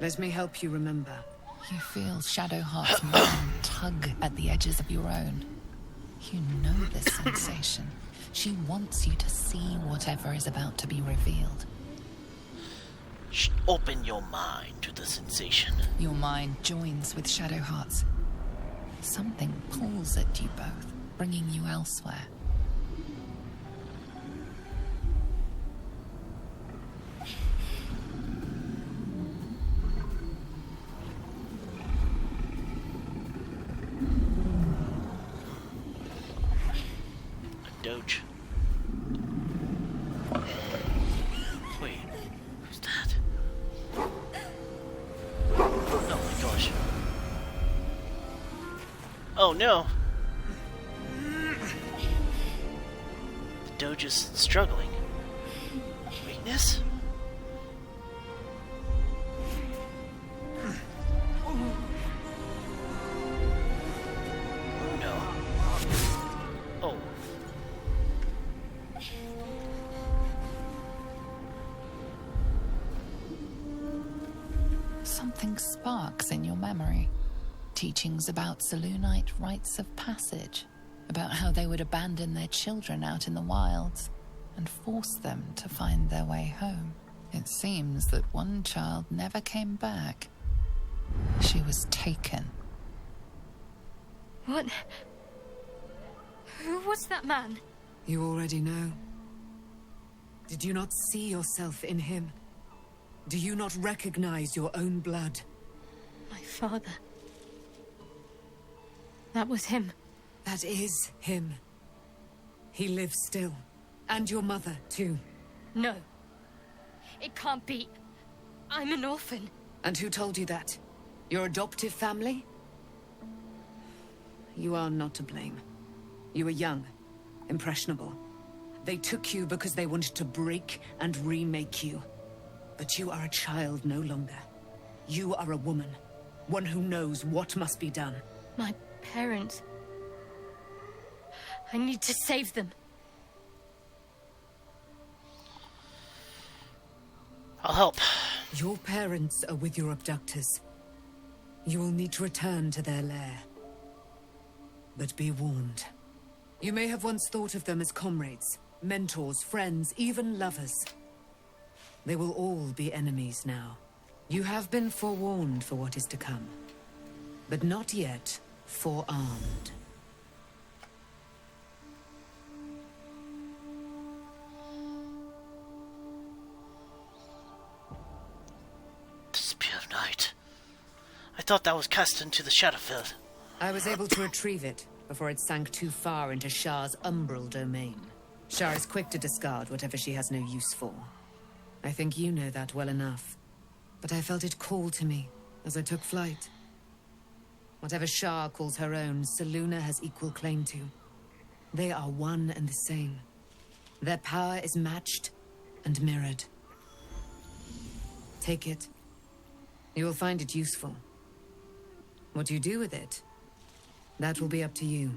Let me help you remember. You feel Shadowheart's mind tug at the edges of your own. You know this sensation. She wants you to see whatever is about to be revealed. Open your mind to the sensation. Your mind joins with Shadowheart's. Something pulls at you both, bringing you elsewhere. Oh no. The Doge is struggling. Weakness? Oh no. Oh. Something sparks in your memory. Teachings about Selûnite rites of passage, about how they would abandon their children out in the wilds and force them to find their way home. It seems that one child never came back. She was taken. What? Who was that man? You already know. Did you not see yourself in him? Do you not recognize your own blood? My father. That was him. That is him. He lives still. And your mother, too. No. It can't be. I'm an orphan. And who told you that? Your adoptive family? You are not to blame. You were young, impressionable. They took you because they wanted to break and remake you. But you are a child no longer. You are a woman. One who knows what must be done. My parents. I need to save them. I'll help. Your parents are with your abductors. You will need to return to their lair. But be warned. You may have once thought of them as comrades, mentors, friends, even lovers. They will all be enemies now. You have been forewarned for what is to come, but not yet forearmed. The Spear of Night. I thought that was cast into the Shadowfield. I was able to retrieve it before it sank too far into Shah's umbral domain. Shah is quick to discard whatever she has no use for. I think you know that well enough. But I felt it call to me as I took flight. Whatever Shah calls her own, Selûne has equal claim to. They are one and the same. Their power is matched and mirrored. Take it. You will find it useful. What you do with it, that will be up to you.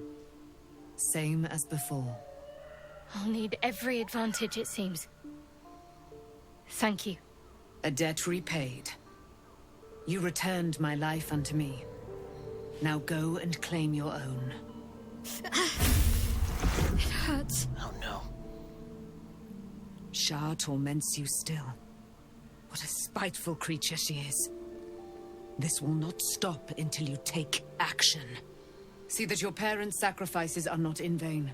Same as before. I'll need every advantage, it seems. Thank you. A debt repaid. You returned my life unto me. Now go and claim your own. It hurts. Oh no. Shah torments you still. What a spiteful creature she is. This will not stop until you take action. See that your parents' sacrifices are not in vain.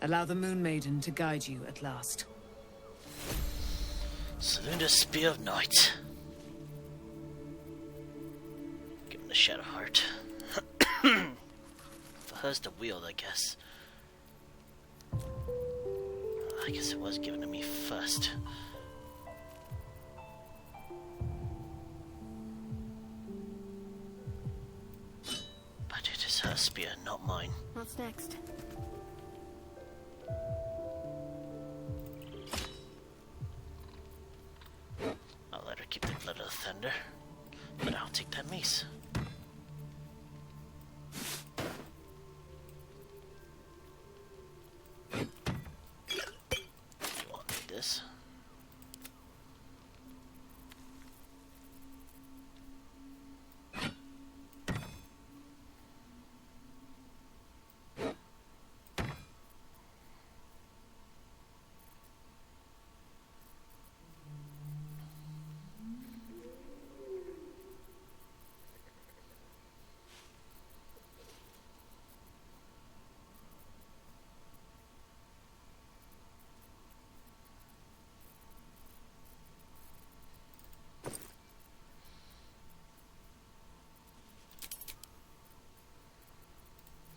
Allow the Moon Maiden to guide you at last. Selûne's Spear of Night. Give him the Shadow Heart. For hers to wield, I guess. I guess it was given to me first. But it is her spear, not mine. What's next? I'll let her keep the Blood of the Thunder, but I'll take that mace. You won't need this.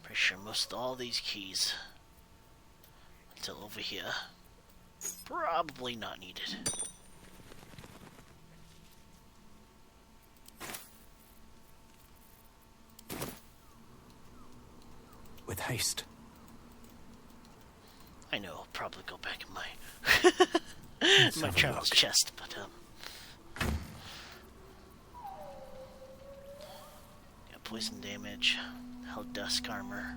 Pretty sure most all these keys until over here probably not needed. haste. I know, I'll probably go back in my my travel chest, but yeah, poison damage, hell dusk armor.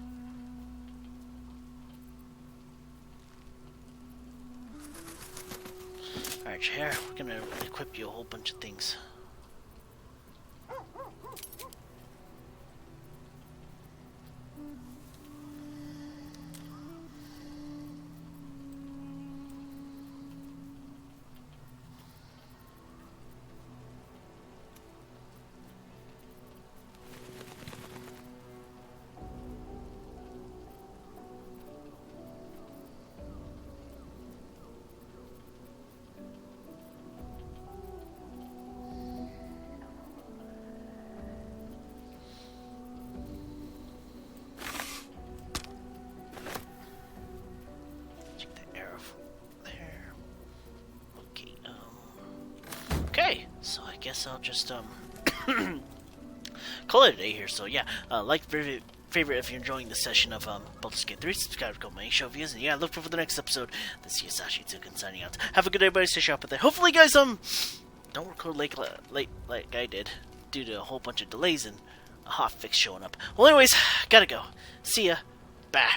Alright, here, we're gonna equip you a whole bunch of things. Guess I'll just call it a day here. So yeah, like, favorite if you're enjoying the session of Baldur's Gate 3, subscribe to my show views, and yeah, look for the next episode. This is Tsu-Kun signing out. Have a good day, everybody. Stay sharp out there. Hopefully, guys, don't record late like I did due to a whole bunch of delays and a hot fix showing up. Well, anyways, gotta go. See ya. Bye.